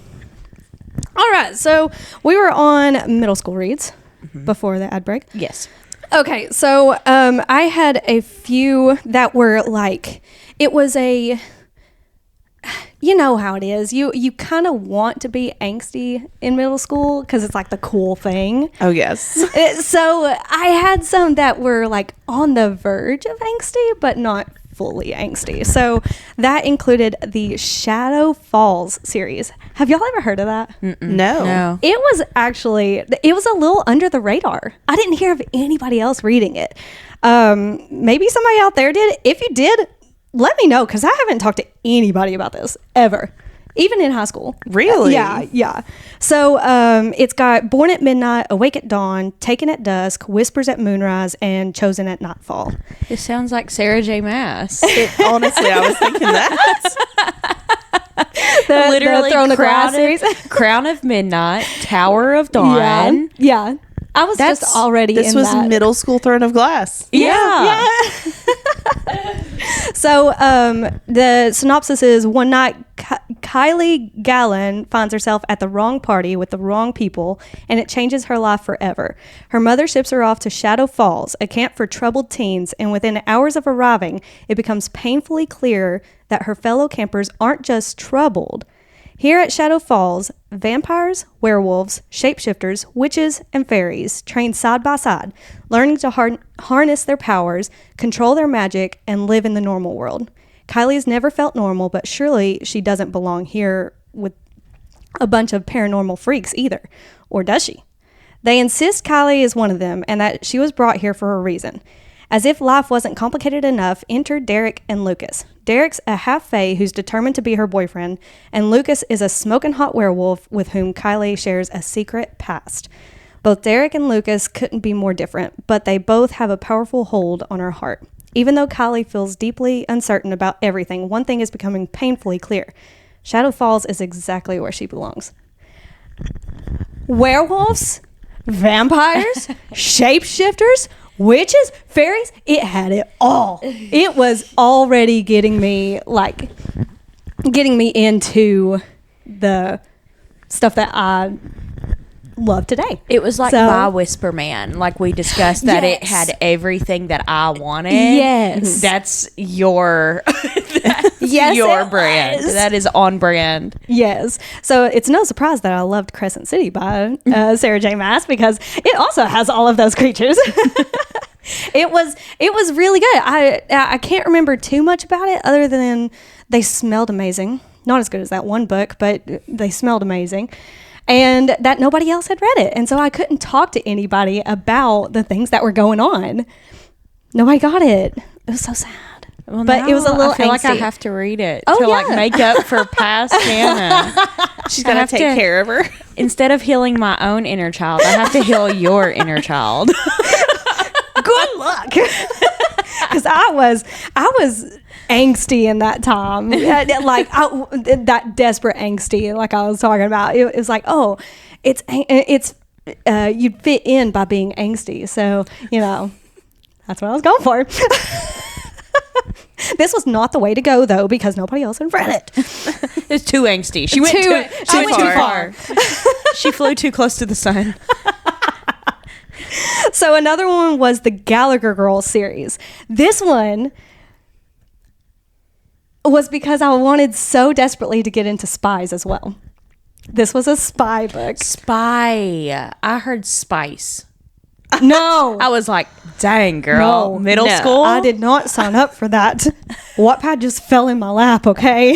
All right, so we were on middle school reads before the ad break. Yes. Okay, so I had a few that were like, it was a, you know how it is. You kind of want to be angsty in middle school because it's like the cool thing. Oh, yes. So I had some that were like on the verge of angsty, but not fully angsty. So that included the Shadow Falls series. Have y'all ever heard of that? No. It was a little under the radar. I didn't hear of anybody else reading it. Maybe somebody out there did. If you did, let me know, because I haven't talked to anybody about this ever, even in high school. Really? Yeah. So it's got Born at Midnight, Awake at Dawn, Taken at Dusk, Whispers at Moonrise, and Chosen at Nightfall. This sounds like Sarah J. Maas. Honestly, I was thinking that. The Throne of Glass series. Crown of Midnight, Tower of Dawn. Yeah. I was just already This in was that. middle school Throne of Glass. Yeah. So the synopsis is, one night Kylie Gallen finds herself at the wrong party with the wrong people, and it changes her life forever. Her mother ships her off to Shadow Falls, a camp for troubled teens, and within hours of arriving, it becomes painfully clear that her fellow campers aren't just troubled. Here at Shadow Falls, vampires, werewolves, shapeshifters, witches, and fairies train side by side, learning to harness their powers, control their magic, and live in the normal world. Kylie's never felt normal, but surely she doesn't belong here with a bunch of paranormal freaks either. Or does she? They insist Kylie is one of them and that she was brought here for a reason. As if life wasn't complicated enough, enter Derek and Lucas. Derek's a half-fae who's determined to be her boyfriend, and Lucas is a smoking hot werewolf with whom Kylie shares a secret past. Both Derek and Lucas couldn't be more different, but they both have a powerful hold on her heart. Even though Kylie feels deeply uncertain about everything, one thing is becoming painfully clear. Shadow Falls is exactly where she belongs. Werewolves, vampires, shapeshifters, witches, fairies, it had it all. It was already getting me into the stuff that I love today. It was like My Whisper Man, like we discussed, that it had everything that I wanted. Yes. That's your brand. Was. That is on brand. Yes. So it's no surprise that I loved Crescent City by Sarah J. Maas, because it also has all of those creatures. It was really good. I can't remember too much about it other than they smelled amazing. Not as good as that one book, but they smelled amazing. And that nobody else had read it. And so I couldn't talk to anybody about the things that were going on. Nobody got it. It was so sad. Well, but it was a little I feel like I angsty. have to read it to like make up for past Hannah. She's got to take care of her. Instead of healing my own inner child, I have to heal your inner child. Good luck. Because I was angsty in that time, like that desperate angsty, like I was talking about. It was like, oh, it's you'd fit in by being angsty, so that's what I was going for. This was not the way to go, though, because nobody else had read it. It's too angsty. She went too far. She flew too close to the sun. So another one was the Gallagher Girls series. This one was because I wanted so desperately to get into spies as well. This was a spy book. Spy. I heard spice. No. I was like, dang, girl. No, Middle school? I did not sign up for that. Wattpad just fell in my lap, okay?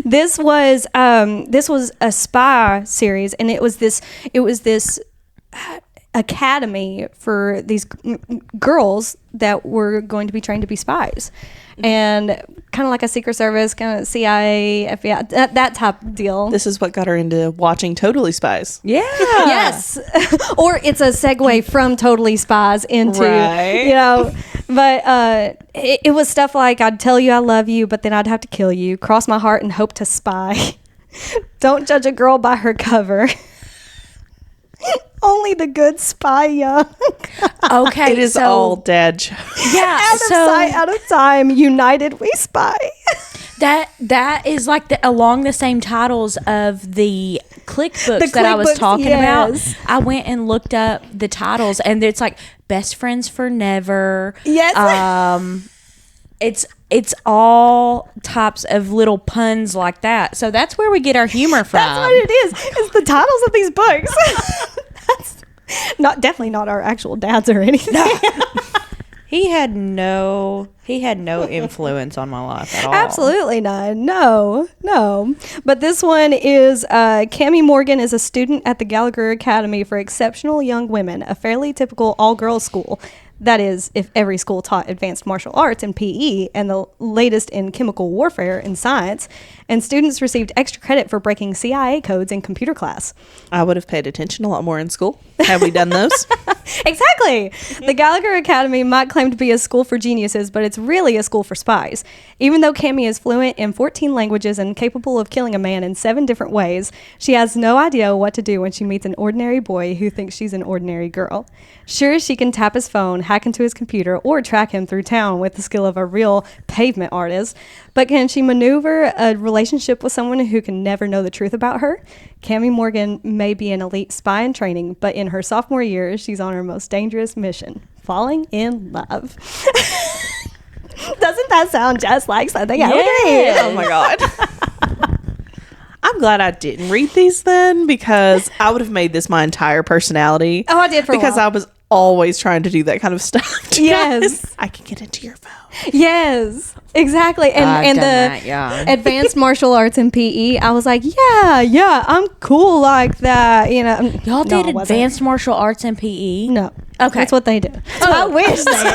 This was a spy series, and it was this academy for these girls that were going to be trained to be spies, and kind of like a Secret Service, kind of CIA, FBI, that type of deal. This is what got her into watching Totally Spies. Yeah. Yes. Or it's a segue from Totally Spies into, but it was stuff like, I'd tell you I love you, but then I'd have to kill you, cross my heart and hope to spy. Don't judge a girl by her cover. Only the good spy young. Okay. It is all dad jokes. Yeah. Out of sight, out of time, united we spy. That is like along the same titles of the Clique books that I was books, talking yes. about. I went and looked up the titles, and it's like Best Friends for Never. Yes. It's all types of little puns like that. So that's where we get our humor from. That's what it is. It's the titles of these books. That's definitely not our actual dads or anything. He had no influence on my life at all. Absolutely not. No. But this one is Cammie Morgan is a student at the Gallagher Academy for Exceptional Young Women, a fairly typical all-girls school. That is, if every school taught advanced martial arts and PE and the latest in chemical warfare and science, and students received extra credit for breaking CIA codes in computer class. I would have paid attention a lot more in school. Have we done those? Exactly. The Gallagher Academy might claim to be a school for geniuses, but it's really a school for spies. Even though Cammie is fluent in 14 languages and capable of killing a man in 7 different ways, she has no idea what to do when she meets an ordinary boy who thinks she's an ordinary girl. Sure, she can tap his phone, hack into his computer, or track him through town with the skill of a real pavement artist, but can she maneuver a relationship with someone who can never know the truth about her? Cammie Morgan may be an elite spy in training, but in her sophomore year, she's on her most dangerous mission, falling in love. Doesn't that sound just like something I would read? Oh my God. I'm glad I didn't read these then, because I would have made this my entire personality. Oh, I did for a because while. I was always trying to do that kind of stuff. Yes. I can get into your phone. Yes, exactly. And the advanced martial arts and PE, I was like, yeah, I'm cool like that. Y'all did advanced martial arts and PE? No. Okay. That's what they did. I wish they did.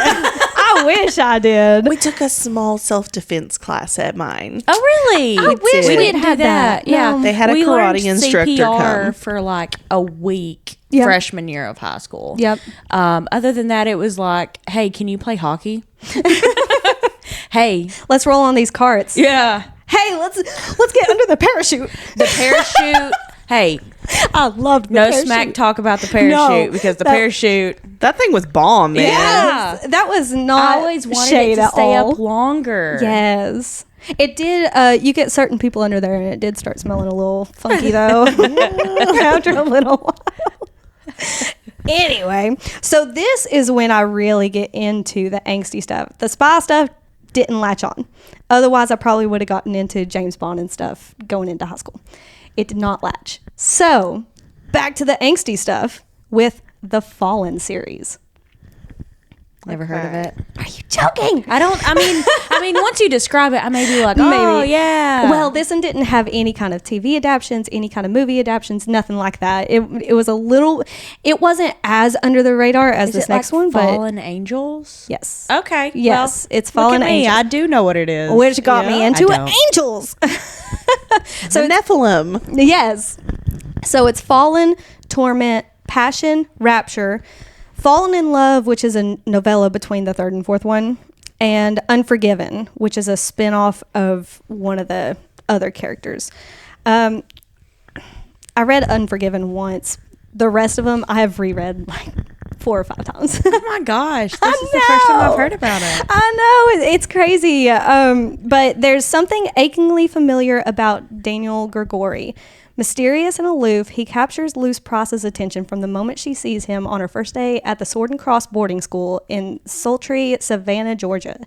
I wish I did. We took a small self-defense class at mine. Oh, really? I wish did. we didn't have that. Yeah. They had a we karate learned instructor CPR come. for like a week Yep. freshman year of high school. Yep. Other than that, it was like, hey, can you play hockey? Hey. Let's roll on these carts. Yeah. Hey, let's get under the parachute. The parachute. Hey, I loved the no parachute. smack talk about the parachute No, because the that- parachute. That thing was bomb, man. Yes, that was not I always wanted shade it to at stay all. up longer. Yes. It did. You get certain people under there, and it did start smelling a little funky, though, after a little while. Anyway, so this is when I really get into the angsty stuff. The spy stuff didn't latch on. Otherwise, I probably would have gotten into James Bond and stuff going into high school. It did not latch. So, back to the angsty stuff with the Fallen series. Never heard of it. Are you joking? I mean, once you describe it, I may be like, oh, Maybe. yeah. Well, this one didn't have any kind of TV adaptations, any kind of movie adaptations, nothing like that. It was a little, it wasn't as under the radar as Is this it next like one, but Fallen Angels? yes. Okay. Yes, well, it's Fallen look at me. Angels. I do know what it is. Which got me Yeah. into I don't. angels. So Nephilim. Yes. So it's Fallen, Torment, Passion, Rapture, Fallen in Love, which is a novella between the third and fourth one, and Unforgiven, which is a spin-off of one of the other characters. I read Unforgiven once. The rest of them I have reread like 4 or 5 times. Oh my gosh. This is the first time I've heard about it. I know. It's crazy. But there's something achingly familiar about Daniel Grigori. Mysterious and aloof, he captures Luce Pross's attention from the moment she sees him on her first day at the Sword and Cross boarding school in sultry Savannah, Georgia.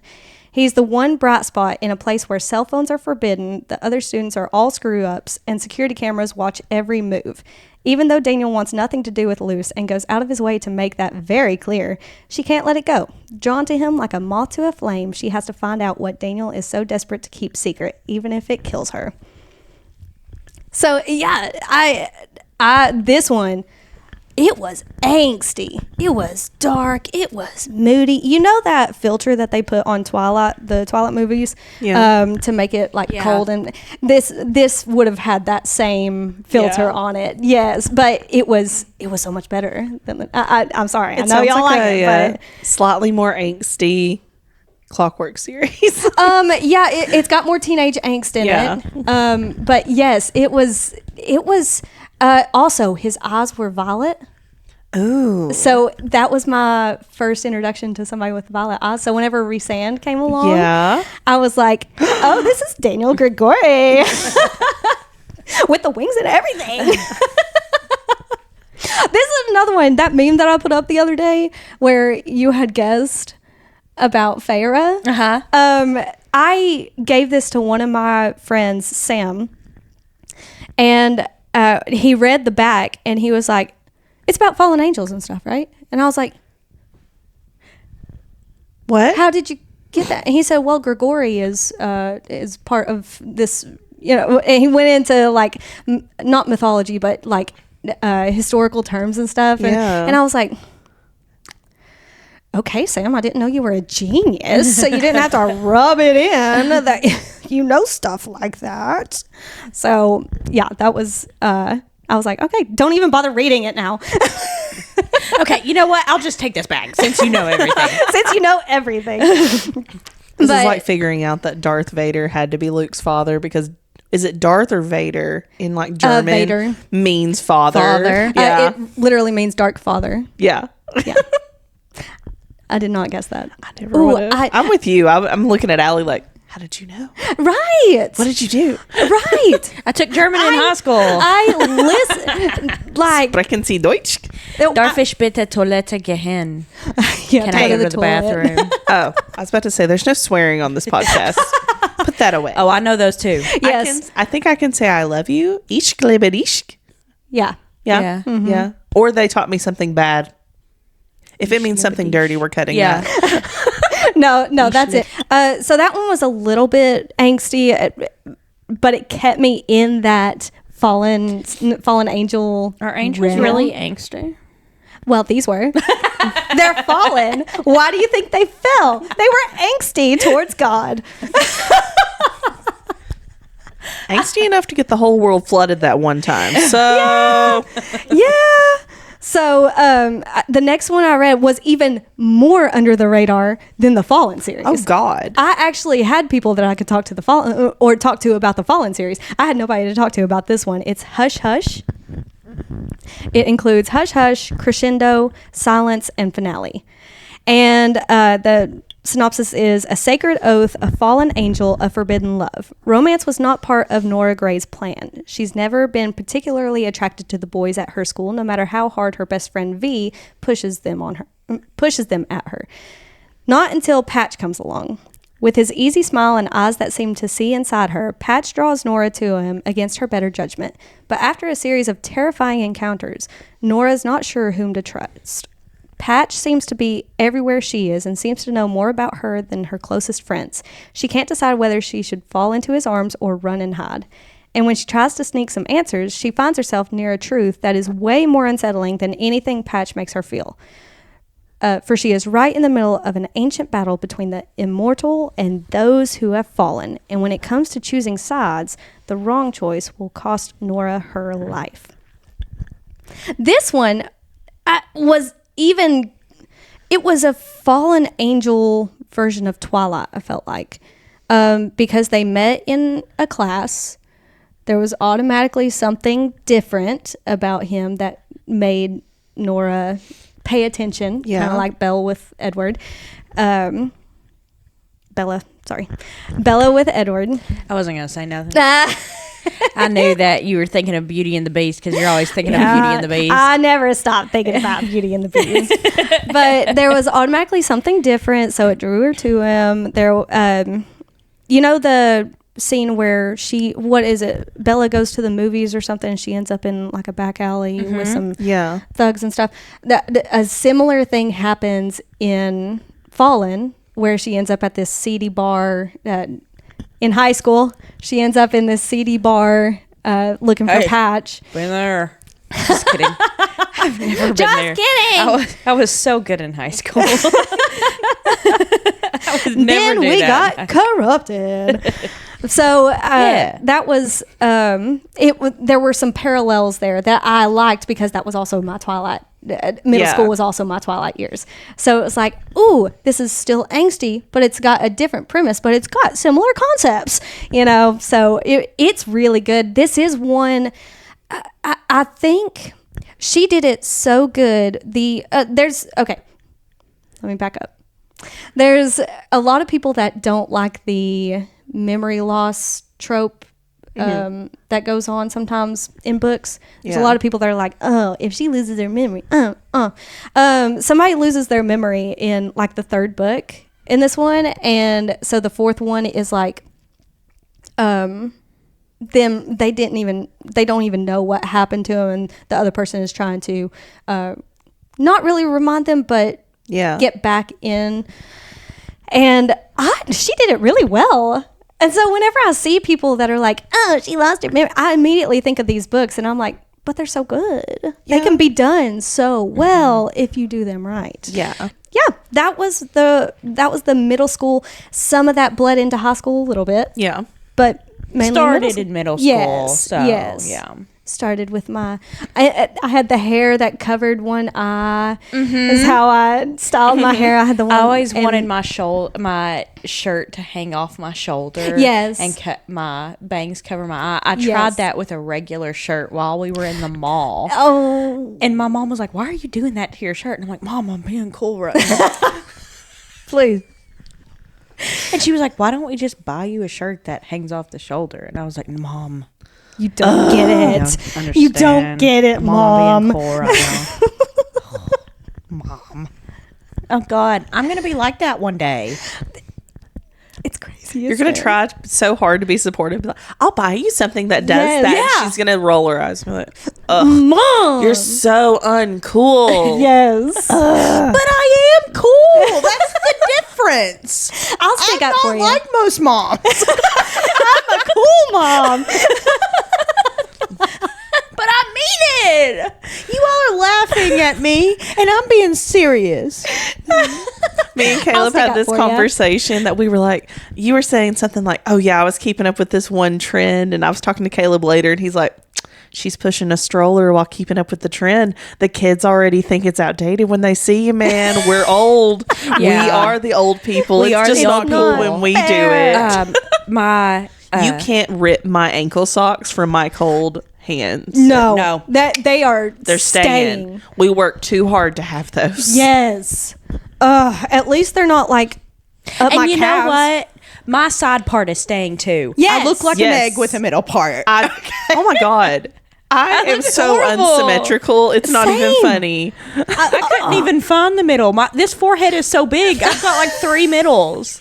He's the one bright spot in a place where cell phones are forbidden, the other students are all screw-ups, and security cameras watch every move. Even though Daniel wants nothing to do with Luce and goes out of his way to make that very clear, she can't let it go. Drawn to him like a moth to a flame, she has to find out what Daniel is so desperate to keep secret, even if it kills her. So yeah, I this one, it was angsty. It was dark. It was moody. You know that filter that they put on Twilight, the Twilight movies, to make it like cold, and this would have had that same filter on it. Yes, but it was so much better than I'm sorry. I know y'all like it, but slightly more angsty Clockwork series. Yeah, it's got more teenage angst in it. But yes, it was also his eyes were violet. Ooh. So that was my first introduction to somebody with violet eyes. So whenever Rhysand came along, I was like, oh, this is Daniel Grigori with the wings and everything. This is another one, that meme that I put up the other day where you had guessed about Feyre. I gave this to one of my friends, Sam, and he read the back and he was like, it's about fallen angels and stuff, right? And I was like, what? How did you get that? And he said, well, Grigori is part of this, and he went into like not mythology, but like historical terms and stuff. And I was like, okay, Sam, I didn't know you were a genius, so you didn't have to rub it in that you know stuff like that. So yeah, that was I was like, okay, don't even bother reading it now. Okay, you know what? I'll just take this back since you know everything. Since you know everything. This is like figuring out that Darth Vader had to be Luke's father because is it Darth or Vader in like German? Vader means father. Yeah. It literally means dark father. Yeah. Yeah. I did not guess that. I never would have. I'm with you. I'm looking at Allie like, how did you know? Right. What did you do? Right. I took German in high school. I listen like Sprechen Sie Deutsch? Darf ich bitte Toilette gehen? Yeah, Can I go to the bathroom? Oh, I was about to say there's no swearing on this podcast. Put that away. Oh, I know those too. Yes. I think I can say I love you. Ich liebe dich. Yeah. Yeah. Yeah. Mm-hmm. Yeah. Or they taught me something bad. If it means something dirty, we're cutting that. No, that's it. So that one was a little bit angsty, but it kept me in that fallen angel. Are angels realm. really angsty? Well, these were. They're fallen. Why do you think they fell? They were angsty towards God. Angsty enough to get the whole world flooded that one time. So Yeah. So the next one I read was even more under the radar than the Fallen series. oh God. I actually had people that I could talk to the Fallen or talk to about the Fallen series. I had nobody to talk to about this one. It's Hush Hush. It includes Hush Hush, Crescendo, Silence, and Finale. And the synopsis is a sacred oath, a fallen angel, a forbidden love. Romance was not part of Nora Gray's plan. She's never been particularly attracted to the boys at her school, no matter how hard her best friend V pushes them at her. Not until Patch comes along. With his easy smile and eyes that seem to see inside her, Patch draws Nora to him against her better judgment. But after a series of terrifying encounters, Nora's not sure whom to trust. Patch seems to be everywhere she is and seems to know more about her than her closest friends. She can't decide whether she should fall into his arms or run and hide. And when she tries to sneak some answers, she finds herself near a truth that is way more unsettling than anything Patch makes her feel. For she is right in the middle of an ancient battle between the immortal and those who have fallen. And when it comes to choosing sides, the wrong choice will cost Nora her life. This one was a fallen angel version of Twilight, I felt like. Because they met in a class. There was automatically something different about him that made Nora pay attention, kind of like Bella with Edward. Bella with Edward. I wasn't going to say nothing. I knew that you were thinking of Beauty and the Beast because you're always thinking of Beauty and the Beast. I never stopped thinking about Beauty and the Beast. But there was automatically something different, so it drew her to him. You know the scene where Bella goes to the movies or something and she ends up in like a back alley with some thugs and stuff. A similar thing happens in Fallen where she ends up at this seedy bar in high school. She ends up in this seedy bar looking for Patch. Been there. Just kidding. I've never been there. Just kidding. I was so good in high school. Then we got corrupted. So that was there were some parallels there that I liked because that was also my Twilight. Middle school was also my Twilight years. So it was like, ooh, this is still angsty, but it's got a different premise, but it's got similar concepts, So it's really good. This is one. I think she did it so good. Let me back up. There's a lot of people that don't like the memory loss trope that goes on sometimes in books. There's a lot of people that are like, oh, if she loses her memory, somebody loses their memory in like the third book in this one, and so the fourth one is like, they don't even know what happened to him, and the other person is trying to not really remind them, but get back in. And she did it really well. And so whenever I see people that are like, oh, she lost her memory, I immediately think of these books and I'm like, but they're so good. They can be done so well if you do them right. Yeah. That was the middle school. Some of that bled into high school a little bit. Yeah. But mainly started in middle school. Yes. Started with I had the hair that covered one eye. Is how I styled my hair. I had the one. I always wanted my shirt to hang off my shoulder. Yes. And my bangs cover my eye. I tried that with a regular shirt while we were in the mall. Oh. And my mom was like, "Why are you doing that to your shirt?" And I'm like, "Mom, I'm being cool right now." Please. And she was like, "Why don't we just buy you a shirt that hangs off the shoulder?" And I was like, "Mom, you don't get it. You don't get it, Mom." I'm being cool right now. Mom. Oh God, I'm gonna be like that one day. It's crazy. You're going to try so hard to be supportive. Like, I'll buy you something that does that. Yeah. She's going to roll her eyes and be like, Mom, you're so uncool. Yes. But I am cool. That's the difference. I'll stick up for you. I'm not like most moms. I'm a cool mom. But I mean it. You all are laughing at me, and I'm being serious. Me and Caleb stick had up this for ya. conversation that we were like, you were saying something like, oh yeah, I was keeping up with this one trend, and I was talking to Caleb later, and he's like, she's pushing a stroller while keeping up with the trend. The kids already think it's outdated when they see you, man. We're old. We Yeah. are the old people. We It's are just the not old cool people. when we do it. My You can't rip my ankle socks from my cold hands. No. That they are They're staying. We work too hard to have those. Yes. At least they're not like up and my you calves. know what? My side part is staying too. Yes. I look like Yes. an egg with a middle part. Oh my God. I am looks so horrible. unsymmetrical. It's not even Same. funny. I couldn't even find the middle. This forehead is so big. I've got like 3 middles.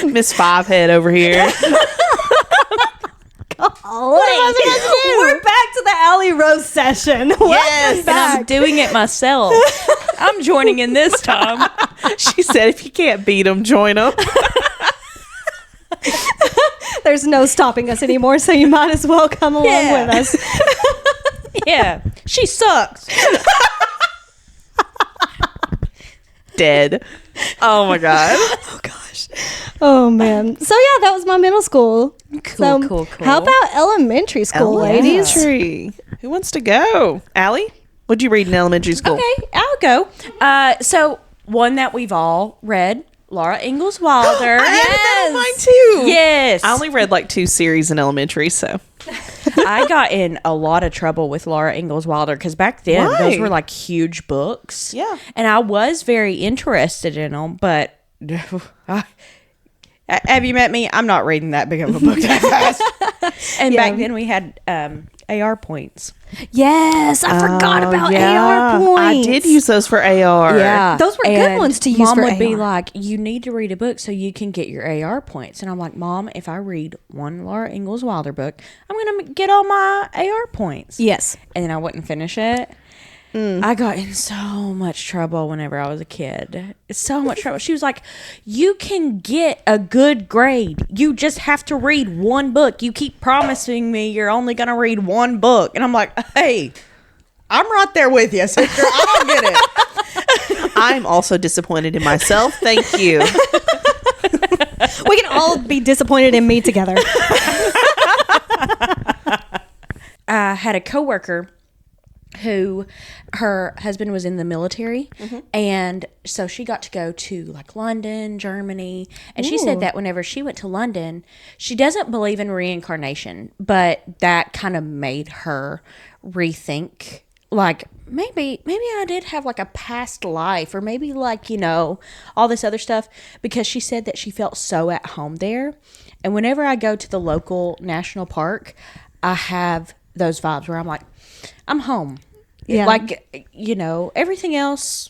Miss Fivehead over here. We're back to the alley roast session. Yes. And I'm doing it myself. I'm joining in this time. She said, if you can't beat them, join them. There's no stopping us anymore, so you might as well come along Yeah. with us. Yeah. She sucks. Dead. Oh my God. Oh man. So yeah, that was my middle school. Cool, So, cool, cool. How about elementary school, ladies? Elementary. Who wants to go? Allie? What'd you read in elementary school? Okay, I'll go. So one that we've all read, Laura Ingalls Wilder. I added that on mine too. Yes. I only read like 2 series in elementary, so. I got in a lot of trouble with Laura Ingalls Wilder because back then Why? those were like huge books. Yeah. And I was very interested in them, but have you met me? I'm not reading that big of a book that fast. And back then we had AR points. Yes, I forgot about yeah. AR points. I did use those for AR. Those were good And ones to use Mom for would be AR. like, you need to read a book so you can get your AR points. And I'm like, Mom, if I read one Laura Ingalls Wilder book, I'm going to get all my AR points. Yes. And then I wouldn't finish it. I got in so much trouble whenever I was a kid. So much trouble. She was like, you can get a good grade. You just have to read one book. You keep promising me you're only going to read one book. And I'm like, hey, I'm right there with you, sister. I don't get it. I'm also disappointed in myself. Thank you. We can all be disappointed in me together. I had a coworker who her husband was in the military, and so she got to go to like London, Germany, and she said that whenever she went to London, she doesn't believe in reincarnation, but that kind of made her rethink, like maybe I did have like a past life, or maybe like, you know, all this other stuff, because she said that she felt so at home there. And whenever I go to the local national park, I have those vibes where I'm like, I'm home. Yeah. Like, you know, everything else,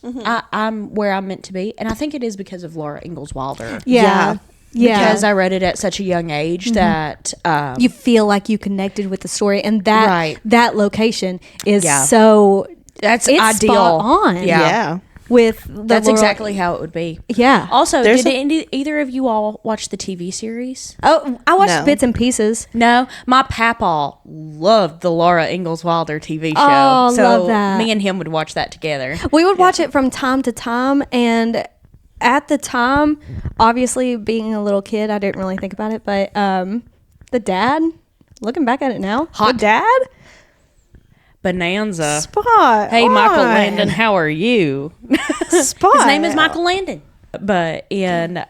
I'm where I'm meant to be. And I think it is because of Laura Ingalls Wilder. Yeah. Because I read it at such a young age that You feel like you connected with the story, and that Right. that location is Yeah. so that's it's ideal. spot on. Yeah. Yeah. With the That's Laura- exactly how it would be. Yeah. Also, There's did either of you all watch the TV series? Oh, I watched No. bits and pieces. No, my papaw loved the Laura Ingalls Wilder TV show. Oh, so love that. me and him would watch that together. We would watch it from time to time, and at the time, obviously being a little kid, I didn't really think about it, but the dad, looking back at it now, Hot. the dad, Bonanza. spot. Hey, Michael on. Landon, how are you? Spot. His name is Michael Landon. But in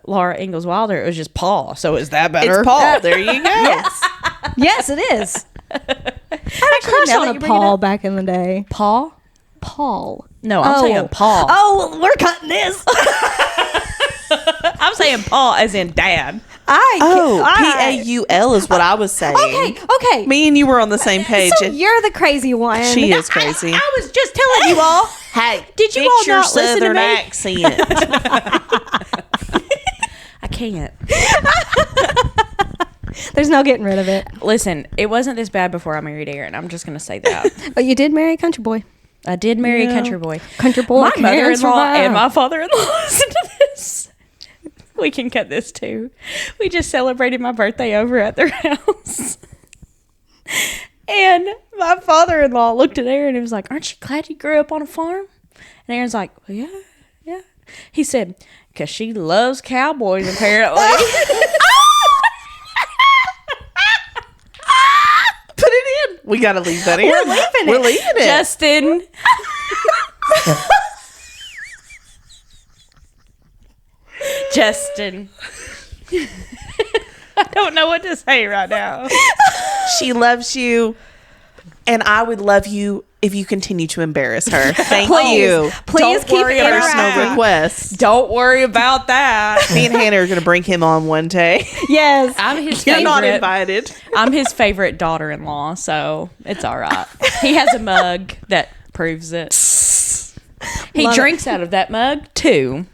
Laura Ingalls Wilder, it was just Paul. So is that better? It's Paul. There you go. Yes. Yes, it is. I had a crush now that on you a bring it Paul up- back in the day. Paul? Paul. No, I'm saying Paul. Oh, well, we're cutting this. I'm saying Paul as in dad. Paul is what I was saying. Okay. Me and you were on the same page. So you're the crazy one. She is crazy. I was just telling you all. Hey, Did you fix all your not listen to southern me? accent? I can't. There's no getting rid of it. Listen, it wasn't this bad before I married Aaron. I'm just going to say that. But you did marry a country boy. I did marry a country boy. Country boy. My can't mother-in-law survive. and my father-in-law listen to this. We can cut this too. We just celebrated my birthday over at their house. And my father-in-law looked at Aaron and was like, "Aren't you glad you grew up on a farm?" And Aaron's like, "Well, yeah. He said, "'Cause she loves cowboys, apparently." Put it in. We gotta leave that in. We're leaving it. Justin. Justin. I don't know what to say right now. She loves you, and I would love you if you continue to embarrass her. Thank you. Please Don't keep worry about Personal interacting. request. Don't worry about that. Me and Hannah are going to bring him on one day. Yes. I'm his You're favorite. not invited. I'm his favorite daughter-in-law, so it's all right. He has a mug that proves it. He Love drinks out of that mug too,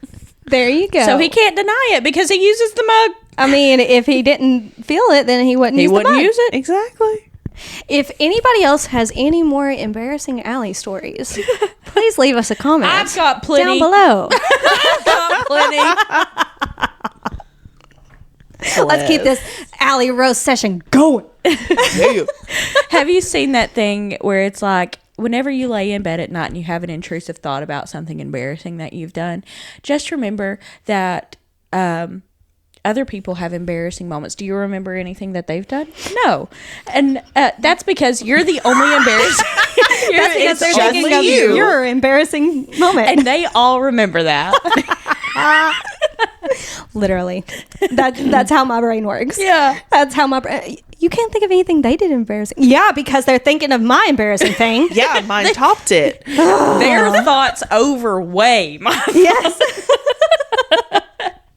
There you go. so he can't deny it because he uses the mug. I mean, if he didn't feel it, then he wouldn't He use the wouldn't mug. use it. Exactly. If anybody else has any more embarrassing alley stories, please leave us a comment. I've got plenty. down below. Got plenty. Let's keep this alley roast session going. Have you seen that thing where it's like, whenever you lay in bed at night and you have an intrusive thought about something embarrassing that you've done, just remember that other people have embarrassing moments. Do you remember anything that they've done? No. And that's because you're the only embarrassing. That's because they're just thinking of you. your embarrassing moment. And they all remember that. Literally. That's how my brain works. Yeah. That's how my brain... You can't think of anything they did embarrassing. Yeah, because they're thinking of my embarrassing thing. Yeah, mine topped it. Their thoughts overweigh mine. Yes.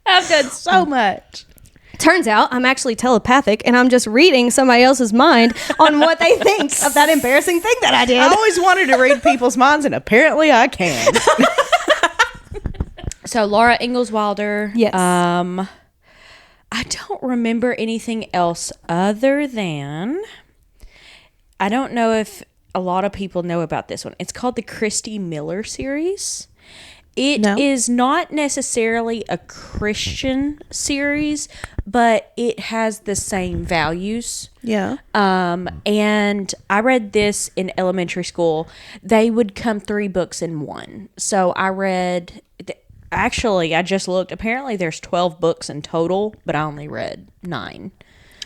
I've done so much. Turns out I'm actually telepathic and I'm just reading somebody else's mind on what they think of that embarrassing thing that I did. I always wanted to read people's minds, and apparently I can. So Laura Ingalls Wilder. Yes. I don't remember anything else other than, I don't know if a lot of people know about this one. It's called the Christy Miller series. It is not necessarily a Christian series, but it has the same values. Yeah. And I read this in elementary school. They would come 3 books in one. So I read, actually, I just looked. Apparently there's 12 books in total, but I only read 9.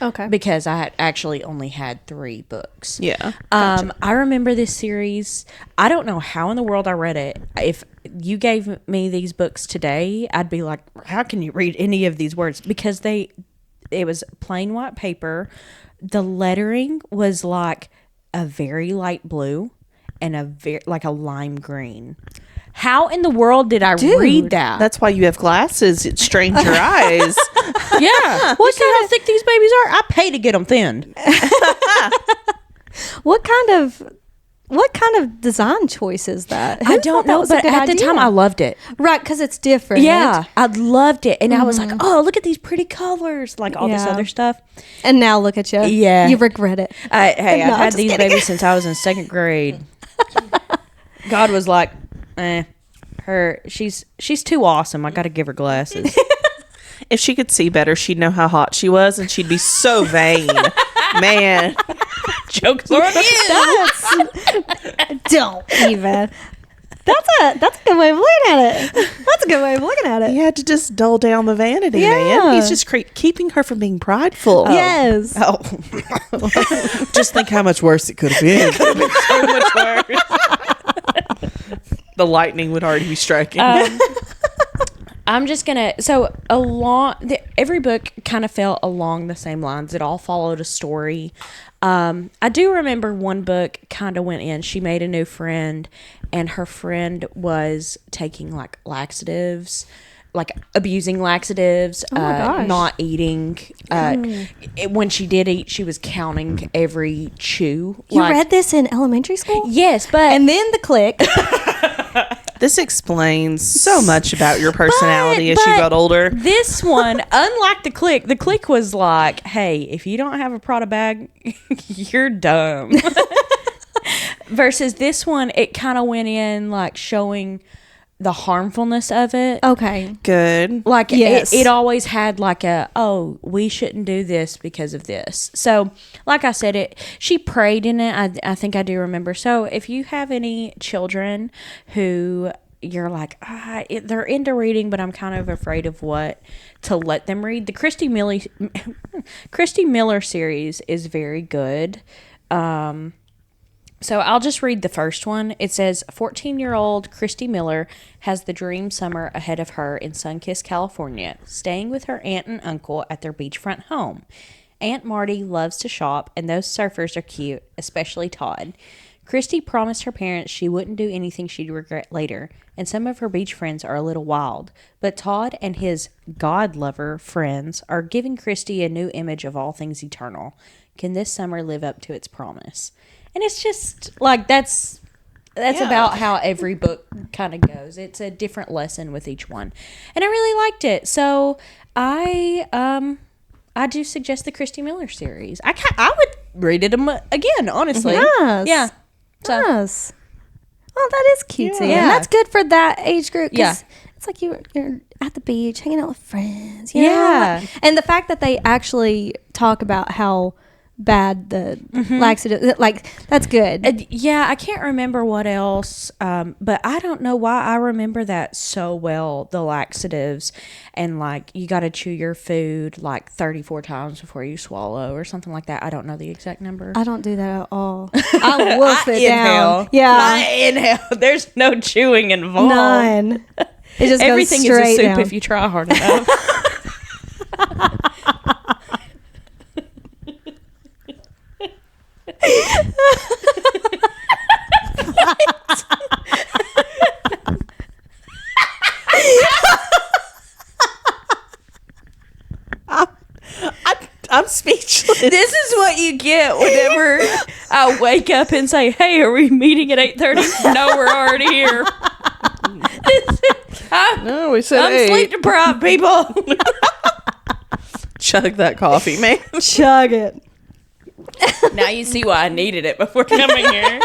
Okay. Because I had actually only had 3 books. Yeah. I remember this series. I don't know how in the world I read it. If you gave me these books today, I'd be like, how can you read any of these words? Because it was plain white paper. The lettering was like a very light blue and like a lime green. How in the world did I read that? That's why you have glasses. It strains your eyes. Yeah. Look at how thick these babies are. I pay to get them thinned. What kind of design choice is that? I don't know, but at the time I loved it. Right, because it's different. Yeah, I loved it. And I was like, oh, look at these pretty colors, like all this Yeah. other stuff. And now look at you. Yeah. You regret it. Hey, No, I've had just these kidding. babies since I was in 2nd grade. God was like, she's too awesome. I got to give her glasses. If she could see better, she'd know how hot she was, and she'd be so vain. Man. Jokes on you. Don't even. That's a good way of looking at it. That's a good way of looking at it. He had to just dull down the vanity, Yeah. man. He's just keeping her from being prideful. Yes. Oh. Just think how much worse it could have been. So much worse. The lightning would already be striking. I'm just gonna every book kind of felt along the same lines. It all followed a story. I do remember one book kind of went in. She made a new friend, and her friend was taking like laxatives, like abusing laxatives, gosh. not eating. When she did eat, she was counting every chew. You read this in elementary school? Yes, but And then the Clique. This explains so much about your personality as you but got older. This one, unlike the Clique was like, hey, if you don't have a Prada bag, you're dumb. Versus this one, it kind of went in like showing the harmfulness of it. Okay. Good. Like Yes. it always had like we shouldn't do this because of this. So like I said, she prayed in it. I think I do remember. So if you have any children who you're like, they're into reading, but I'm kind of afraid of what to let them read, the Christy Miller series is very good. So I'll just read the first one. It says, 14-year-old Christy Miller has the dream summer ahead of her in Sunkist, California, staying with her aunt and uncle at their beachfront home. Aunt Marty loves to shop, and those surfers are cute, especially Todd. Christy promised her parents she wouldn't do anything she'd regret later, and some of her beach friends are a little wild. But Todd and his God lover friends are giving Christy a new image of all things eternal. Can this summer live up to its promise? And it's just like that's about how every book kind of goes. It's a different lesson with each one, and I really liked it. So I do suggest the Christy Miller series. I would read it again, honestly. Yes. Yeah. So, Yes. Oh, that is cutesy. Yeah. And that's good for that age group. 'Cause Yeah. It's like you're at the beach hanging out with friends. You know? Yeah. And the fact that they actually talk about how bad the laxative, like, that's good. yeah, I can't remember what else, but I don't know why I remember that so well, the laxatives, and like you got to chew your food like 34 times before you swallow or something like that. I don't know the exact number. I don't do that at all. I wolf it down. I Yeah. inhale. There's no chewing involved. None. It just Everything goes is a straight soup down. if you try hard enough. I'm speechless. This is what you get whenever I wake up and say, "Hey, are we meeting at 8:30?" No, we're already here. No, we said I'm sleep deprived, people. Chug that coffee, man. Chug it. Now you see why I needed it before coming here.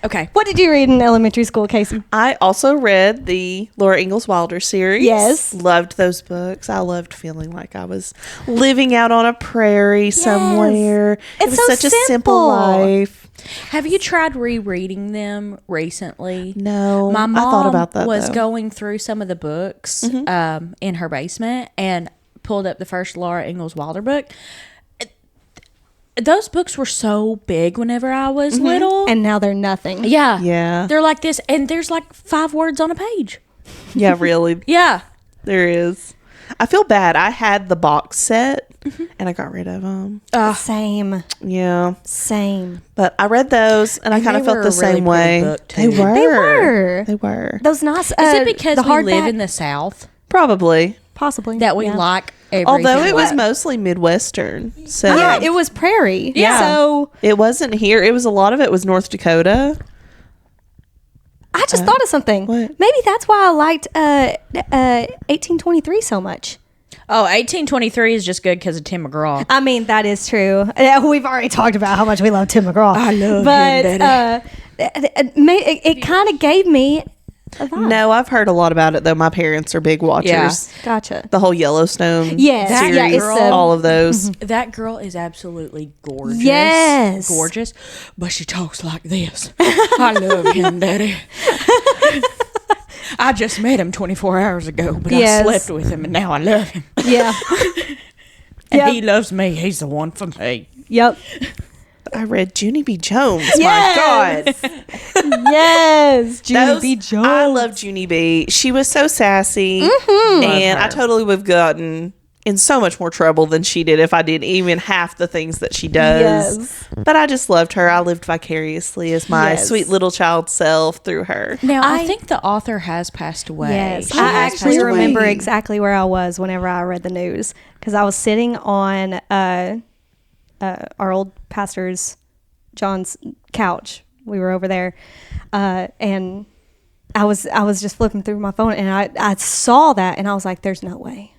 Okay. What did you read in elementary school, Casey? I also read the Laura Ingalls Wilder series. Yes. Loved those books. I loved feeling like I was living out on a prairie somewhere. It It's was so such a simple simple. life. Have you tried rereading them recently? No. My mom I thought about that, was though. going through some of the books in her basement and pulled up the first Laura Ingalls Wilder book. Those books were so big whenever I was little. And now they're nothing. Yeah. Yeah. They're like this, and there's like 5 words on a page. Yeah, really. Yeah. There is. I feel bad. I had the box set and I got rid of them. Same. Yeah. Same. But I read those and I kind they of felt were the a really same pretty way. book, They too. were. They were. They were. Those nice. Is it because the we live hardback- in the South Possibly. Probably. that we Yeah. like everything? Although it was wet? mostly Midwestern. So Yeah, it was prairie. Yeah. So it wasn't here. It was a lot of it was North Dakota. I just thought of something. What? Maybe that's why I liked 1823 so much. Oh, 1823 is just good because of Tim McGraw. I mean, that is true. We've already talked about how much we love Tim McGraw. I love but, him, Betty. it kind of gave me a vibe. No, I've heard a lot about it though. My parents are big watchers. Yeah. Gotcha. The whole Yellowstone Yes. series, Yeah, it's, all of those. That girl is absolutely gorgeous. Yes. Gorgeous. But she talks like this. I love him, Daddy. I just met him 24 hours ago, but Yes. I slept with him and now I love him. Yeah. And Yep. he loves me. He's the one for me. Yep. I read Junie B. Jones. Yes. My God. Yes. Junie Those- B. Jones. I love Junie B. She was so sassy. Mm-hmm. And I her. totally would have gotten in so much more trouble than she did if I did even half the things that she does. Yes. But I just loved her. I lived vicariously as my Yes. sweet little child self through her. Now, I I- think the author has passed away. Yes, She I has actually passed remember away. exactly where I was whenever I read the news because I was sitting on our old pastor's John's couch. We were over there, and I was just flipping through my phone, and I saw that, and I was like, "There's no way,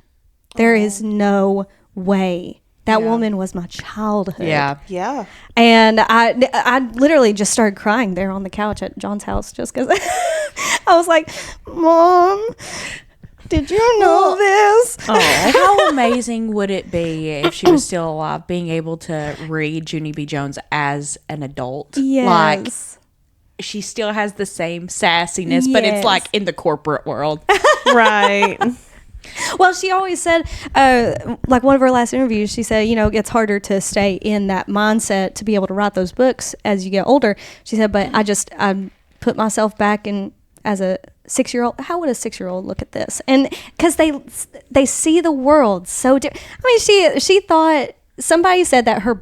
there is no way That woman was my childhood. Yeah. Yeah. And I literally just started crying there on the couch at John's house just because I was like, Mom, did you know this? Oh, how amazing would it be if she was still alive, being able to read Junie B. Jones as an adult? Yes. Like, she still has the same sassiness, but Yes. it's like in the corporate world. Right. Well, she always said, like one of her last interviews, she said, it's harder to stay in that mindset to be able to write those books as you get older. She said, but I put myself back in as a 6-year-old. How would a 6-year-old look at this? And because they see the world so different. I mean, she thought, somebody said that her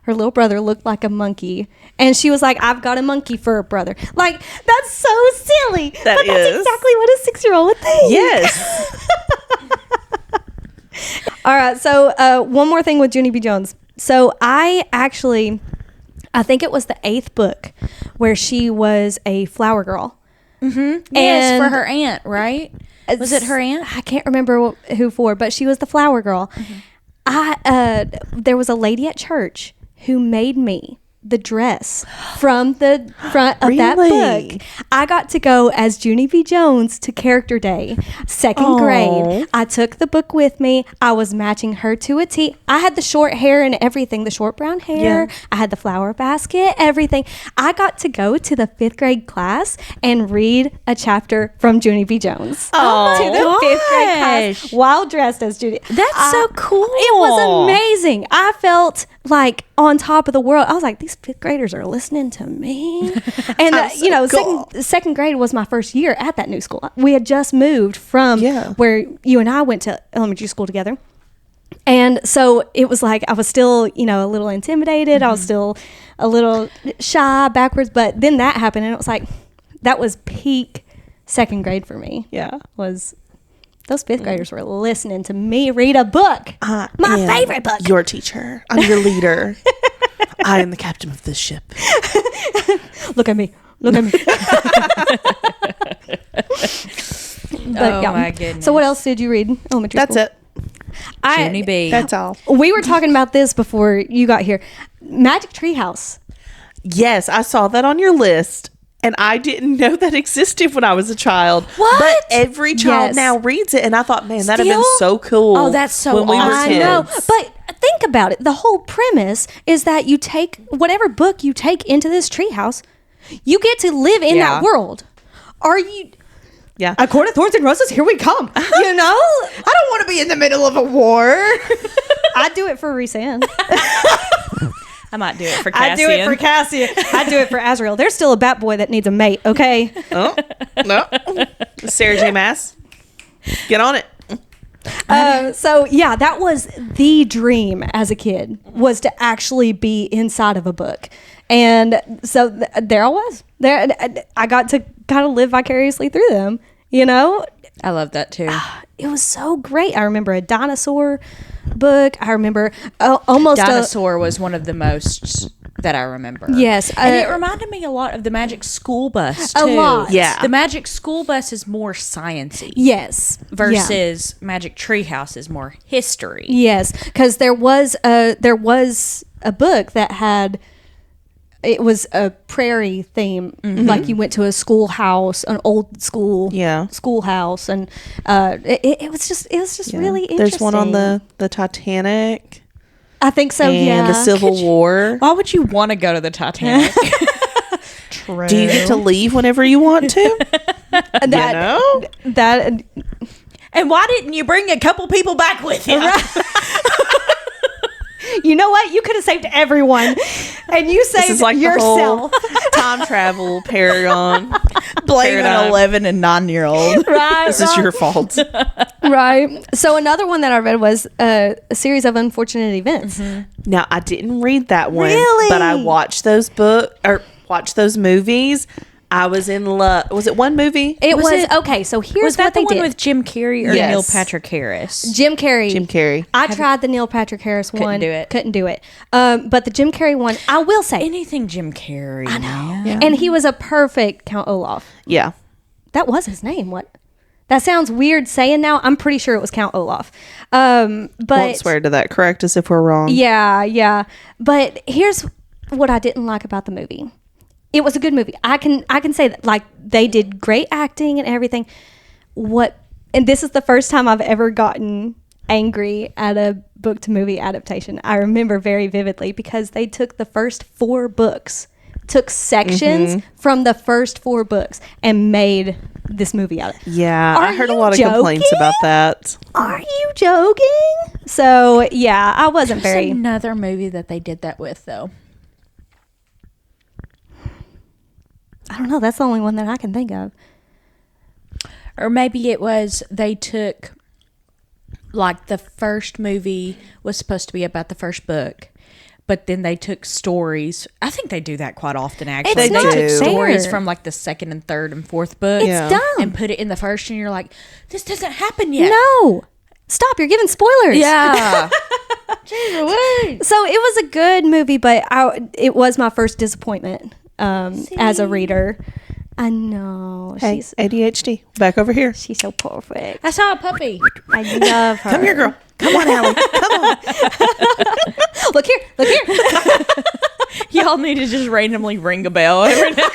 little brother looked like a monkey. And she was like, I've got a monkey for a brother. Like, that's so silly. But that's exactly what a 6-year-old would think. Yes. All right. So one more thing with Junie B. Jones. So I think it was the 8th book where she was a flower girl. Mm-hmm. Yes, And for her aunt, right? Was it her aunt? I can't remember who for, but she was the flower girl. Mm-hmm. There was a lady at church who made me the dress from the front of that book. I got to go as Junie B. Jones to character day, 2nd grade. I took the book with me. I was matching her to a T. I had the short hair and everything, the short brown hair. Yeah. I had the flower basket, everything. I got to go to the 5th grade class and read a chapter from Junie B. Jones to the 5th grade class while dressed as Junie. That's so cool. It was amazing. I felt like on top of the world. I was like, these 5th graders are listening to me. And second grade was my first year at that new school. We had just moved from where you and I went to elementary school together. And so it was like I was still, a little intimidated. I was still a little shy, backwards. But then that happened, and it was like that was peak 2nd grade for me. Yeah. Was those 5th graders were listening to me read a book. My favorite book. Your teacher. I'm your leader. I am the captain of this ship. Look at me. Look at me. But, my goodness. So what else did you read? Elementary That's school? it. Junie B. That's all. We were talking about this before you got here. Magic Treehouse. Yes, I saw that on your list. And I didn't know that existed when I was a child. What? But every child Yes. now reads it. And I thought, man, that'd have been Still? so cool. Oh, that's so when we were awesome. kids. I know. But think about it. The whole premise is that you take whatever book you take into this treehouse, you get to live in that world. Are you... Yeah. A court of thorns and roses, here we come. You know? I don't want to be in the middle of a war. I'd do it for Rhysand. I might do it for Cassian. I'd do it for Cassian. I'd do it for Azrael. There's still a bat boy that needs a mate, okay? Oh, no. Sarah J. Maas. Get on it. So yeah, that was the dream as a kid, was to actually be inside of a book. And so there I was. There I got to kind of live vicariously through them, I love that too. It was so great. I remember a dinosaur book. I remember almost Dinosaur was one of the most that I remember. Yes. And it reminded me a lot of the Magic School Bus too. A lot. Yeah. The Magic School Bus is more sciencey. Yes. Versus Magic Treehouse is more history. Yes, because there was a book that had, it was a prairie theme, like you went to a schoolhouse, an old school schoolhouse, and it was just really interesting. There's one on the Titanic. I think so. And the Civil War. Why would you want to go to the Titanic? True. Do you get to leave whenever you want to? That And why didn't you bring a couple people back with you? you know what? You could have saved everyone, and you saved This is like yourself. the whole time travel paragon. Blame Paradigm. an 11 and 9-year-old. Right. This is your fault. Right. So another one that I read was a series of unfortunate events. Now, I didn't read that one. Really? But I watched those watched those movies. I was in love. Was it one movie? It was it- okay. So here's Was that what the they one did. with Jim Carrey or Yes. Neil Patrick Harris? Jim Carrey. Jim Carrey. I tried the Neil Patrick Harris one. do it. Couldn't do it. But the Jim Carrey one, I will say, Anything Jim Carrey. I know. Yeah. and he was a perfect Count Olaf. Yeah. That was his name. What? That sounds weird saying now. I'm pretty sure it was Count Olaf. But Won't swear to that. Correct us if we're wrong. Yeah. But here's what I didn't like about the movie. It was a good movie. I can say that, like, they did great acting and everything. And this is the first time I've ever gotten angry at a book to movie adaptation. I remember very vividly because they took the first 4 books, took sections from the first 4 books and made this movie out of it. Yeah, I heard a you lot of complaints about that. Are you joking? So, yeah, I wasn't There's very... another movie that they did that with, though. I don't know. That's the only one that I can think of. Or maybe it was they took, like, the first movie was supposed to be about the first book, but then they took stories. I think they do that quite often, actually. It's not They took fair. stories from, like, the second and third and fourth book. It's dumb. And put it in the first, and you're like, this doesn't happen yet. No. Stop. You're giving spoilers. Yeah. Jeez, So it was a good movie, but it was my first disappointment as a reader. I know. Hey, She's ADHD. Back over here. so perfect. I saw a puppy. I love her. Come here, girl. Come on, Allie. Come on. Look here. Y'all need to just randomly ring a bell every now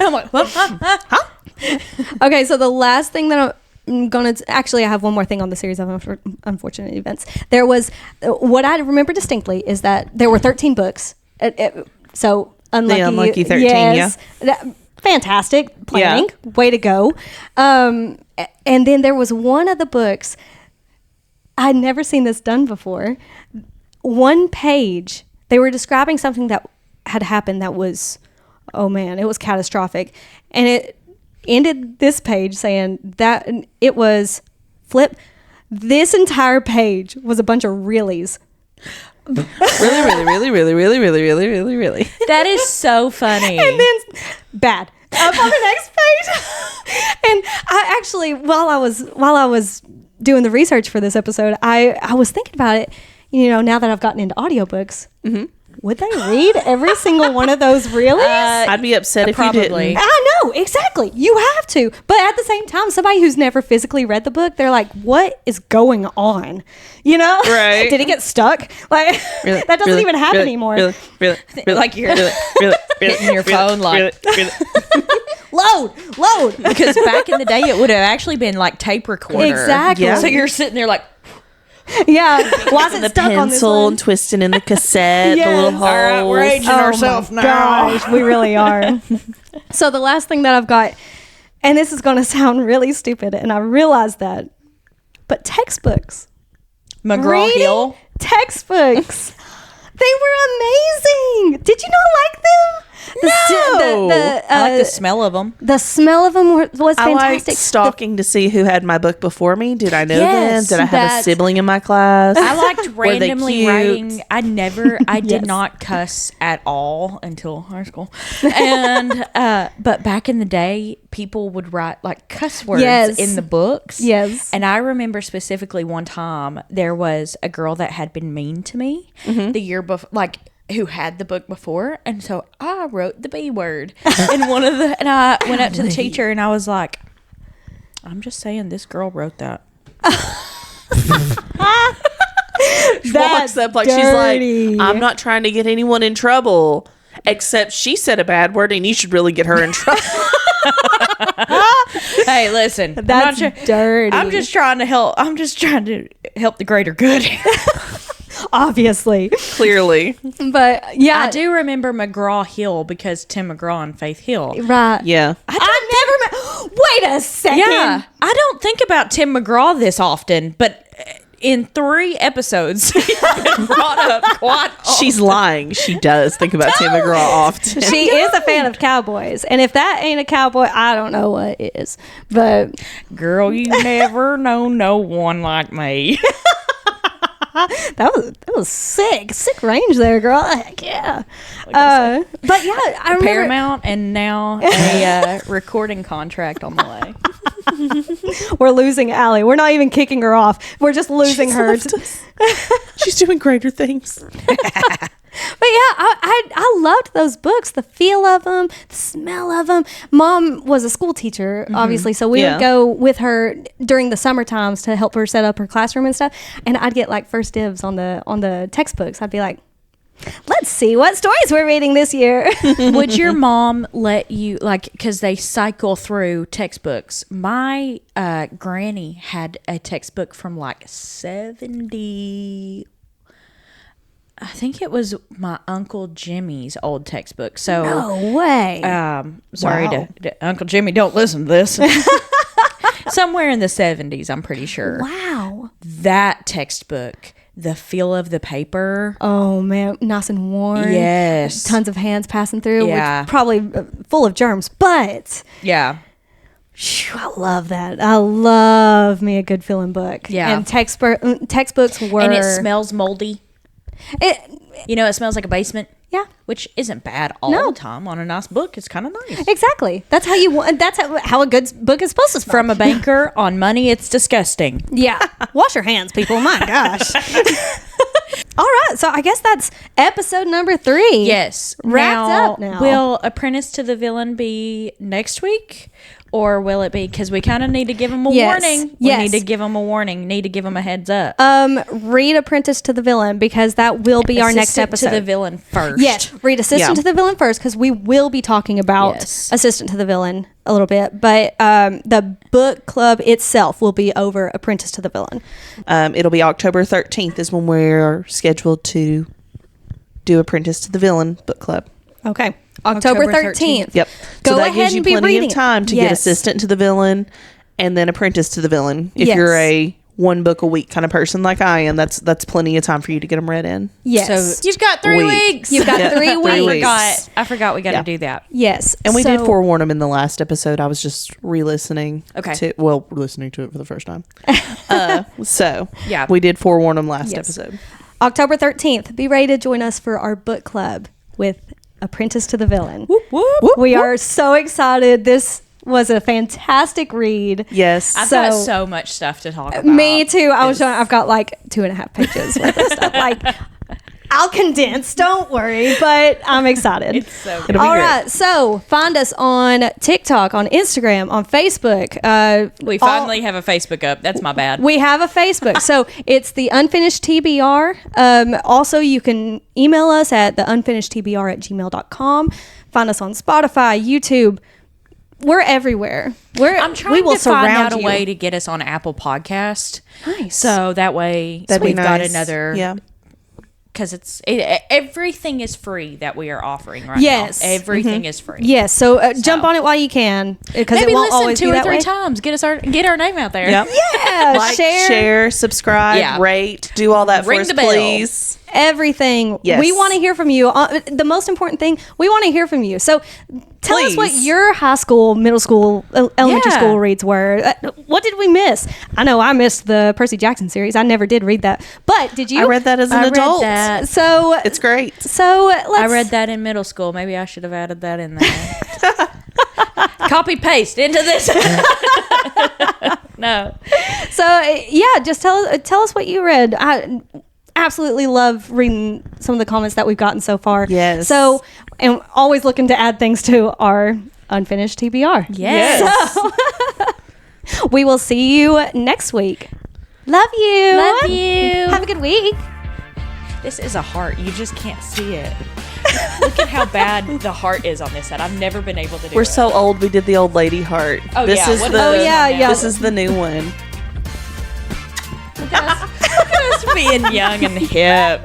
and I'm like, huh? Okay, so the last thing that I'm going to... Actually, I have one more thing on the series of unfortunate events. There was... What I remember distinctly is that there were 13 books. So... Unlucky, The Unlucky 13, yes. Fantastic planning. Yeah. Way to go. And then there was one of the books, I'd never seen this done before. One page, they were describing something that had happened that was, oh man, it was catastrophic. And it ended this page saying that it was flip. This entire page was a bunch of reallys. Really. That is so funny. And then bad. Up on the next page. And I actually, while I was doing the research for this episode, I was thinking about it, now that I've gotten into audiobooks. Would they read every single one of those reallys? I'd be upset if probably. you didn't. I know, exactly. You have to. But at the same time, somebody who's never physically read the book, they're like, what is going on? Right. Did it get stuck? Like, Really, that doesn't even happen anymore. Really, Like you're hitting your phone like Load. because back in the day it would have actually been like tape recorder. Exactly. Yeah. So you're sitting there like Yeah. Why is it the stuck on this pencil one? and twisting in the cassette, Yes. the little holes. all right, we're aging ourselves my now. Gosh, we really are. So the last thing that I've got, and this is going to sound really stupid, and I realize that, but textbooks. McGraw-Hill. Reading textbooks. They were amazing. Did you not like them? I like the smell of them. The smell of them was I liked fantastic. stalking to see who had my book before me. Did I know Yes, them? Did I have a that- sibling in my class? I liked Were they randomly cute? writing. I Yes. did not cuss at all until high school. And, but back in the day, people would write like cuss words Yes. in the books. Yes. And I remember specifically one time there was a girl that had been mean to me the year before, like, who had the book before, and so I wrote the B word and and I went up to the teacher and I was like, I'm just saying this girl wrote that. She walks up like dirty. she's like, I'm not trying to get anyone in trouble, except she said a bad word and you should really get her in trouble. Hey, listen, That's dirty. I'm just trying to help. I'm just trying to help the greater good. Obviously. Clearly. But yeah. I do remember McGraw-Hill because Tim McGraw and Faith Hill. Right. Yeah. I never met. Wait a second. Yeah, I don't think about Tim McGraw this often, but in 3 episodes, he's been brought up quite often. She's lying. She does think about Tim McGraw often. She is a fan of cowboys. And if that ain't a cowboy, I don't know what is. But Girl, you never know no one like me. that was sick range there, girl. Heck yeah. But yeah, I remember. Paramount and now a recording contract on the way. We're losing Allie. We're not even kicking her off. We're just losing her. She's doing greater things. But I loved those books. The feel of them, the smell of them. Mom was a school teacher, obviously, so we would go with her during the summer times to help her set up her classroom and stuff. And I'd get like first dibs on the textbooks. I'd be like, let's see what stories we're reading this year. Would your mom let you, like, because they cycle through textbooks? My granny had a textbook from like 70. I think it was my Uncle Jimmy's old textbook. So No way. sorry Wow. to Uncle Jimmy, don't listen to this. Somewhere in the 70s, I'm pretty sure. Wow. That textbook, the feel of the paper. Oh man, nice and worn. Yes. Tons of hands passing through. Yeah. Which probably full of germs, but Yeah. phew, I love that. I love me a good feeling book. Yeah. And textbooks were. And it smells moldy. It, It smells like a basement. yeah. Which isn't bad all No. the time. On a nice book, it's kind of nice. Exactly. That's how you want. That's how a good book is supposed to smell. From a banker on money, it's disgusting. Yeah. Wash your hands, people. My gosh. All right. So I guess that's episode number 3. Yes. Wrapped up now. Will Apprentice to the Villain be next week? Or will it be? Because we kind of need to give them a Yes. warning. Yes. We need to give them a warning. Need to give them a heads up. Read Apprentice to the Villain because that will be our next Assistant episode. to the Villain first. Yes, read Assistant Yeah. to the Villain first because we will be talking about Yes. Assistant to the Villain a little bit. But the book club itself will be over Apprentice to the Villain. It'll be October 13th is when we're scheduled to do Apprentice to the Villain book club. Okay. October October 13th. Yep. Go so that ahead gives you and be plenty reading of it. time to get Yes. Assistant to the Villain and then Apprentice to the Villain. If Yes. you're a one book a week kind of person like I am, that's plenty of time for you to get them read in. Yes. So you've got 3 Week. weeks. You've got Yeah, 3 3 weeks. weeks. I forgot we got to Yeah. do that. Yes. And we did So- forewarn them in the last episode. I was just re-listening. Okay. Listening to it for the first time. So Yeah. we did forewarn them last Yes. episode. October 13th. Be ready to join us for our book club with Apprentice to the Villain. We are so excited. This was a fantastic read. Yes. I've So- got so much stuff to talk about. Me too. I've got like 2.5 pages worth of stuff. Like, I'll condense. Don't worry, but I'm excited. It's so good. It'll be All great. right, so find us on TikTok, on Instagram, on Facebook. We finally have a Facebook up. That's my bad. We have a Facebook. So it's the Unfinished TBR. Also, you can email us at theunfinishedtbr@gmail.com. Find us on Spotify, YouTube. We're everywhere. I'm we trying will to find surround out a you. way to get us on Apple Podcast. Nice. So that way That'd be we've got nice. another. Yeah. Because everything is free that we are offering right Yes. now. Everything is free. Yes, so jump on it while you can because it Maybe won't listen always 2 be or that 3 way. times. Get our name out there. Yep. Yeah, Like, share. share, subscribe, Yeah. rate, do all that Ring for us, the bell. please. Everything. Yes. We want to hear from you. The most important thing, we want to hear from you. So tell us what Please. your high school, middle school, elementary Yeah. school reads were. What did we miss? I know I missed the Percy Jackson series. I never did read that. But did you? I read that as an I read adult. that. So It's great. let's. I read that in middle school. Maybe I should have added that in there. Copy paste into this. No. So yeah, just tell us what you read. I absolutely love reading some of the comments that we've gotten so far. Yes. So and always looking to add things to our Unfinished TBR. Yes. We will see you next week. Love you. Love you. Have a good week. This is a heart. You just can't see it. Look at how bad the heart is on this side. I've never been able to do We're it. so old. We did the old lady heart. Oh, this yeah. is What the. is this yeah, one now? yeah. This is the new one. Look at us being young and hip.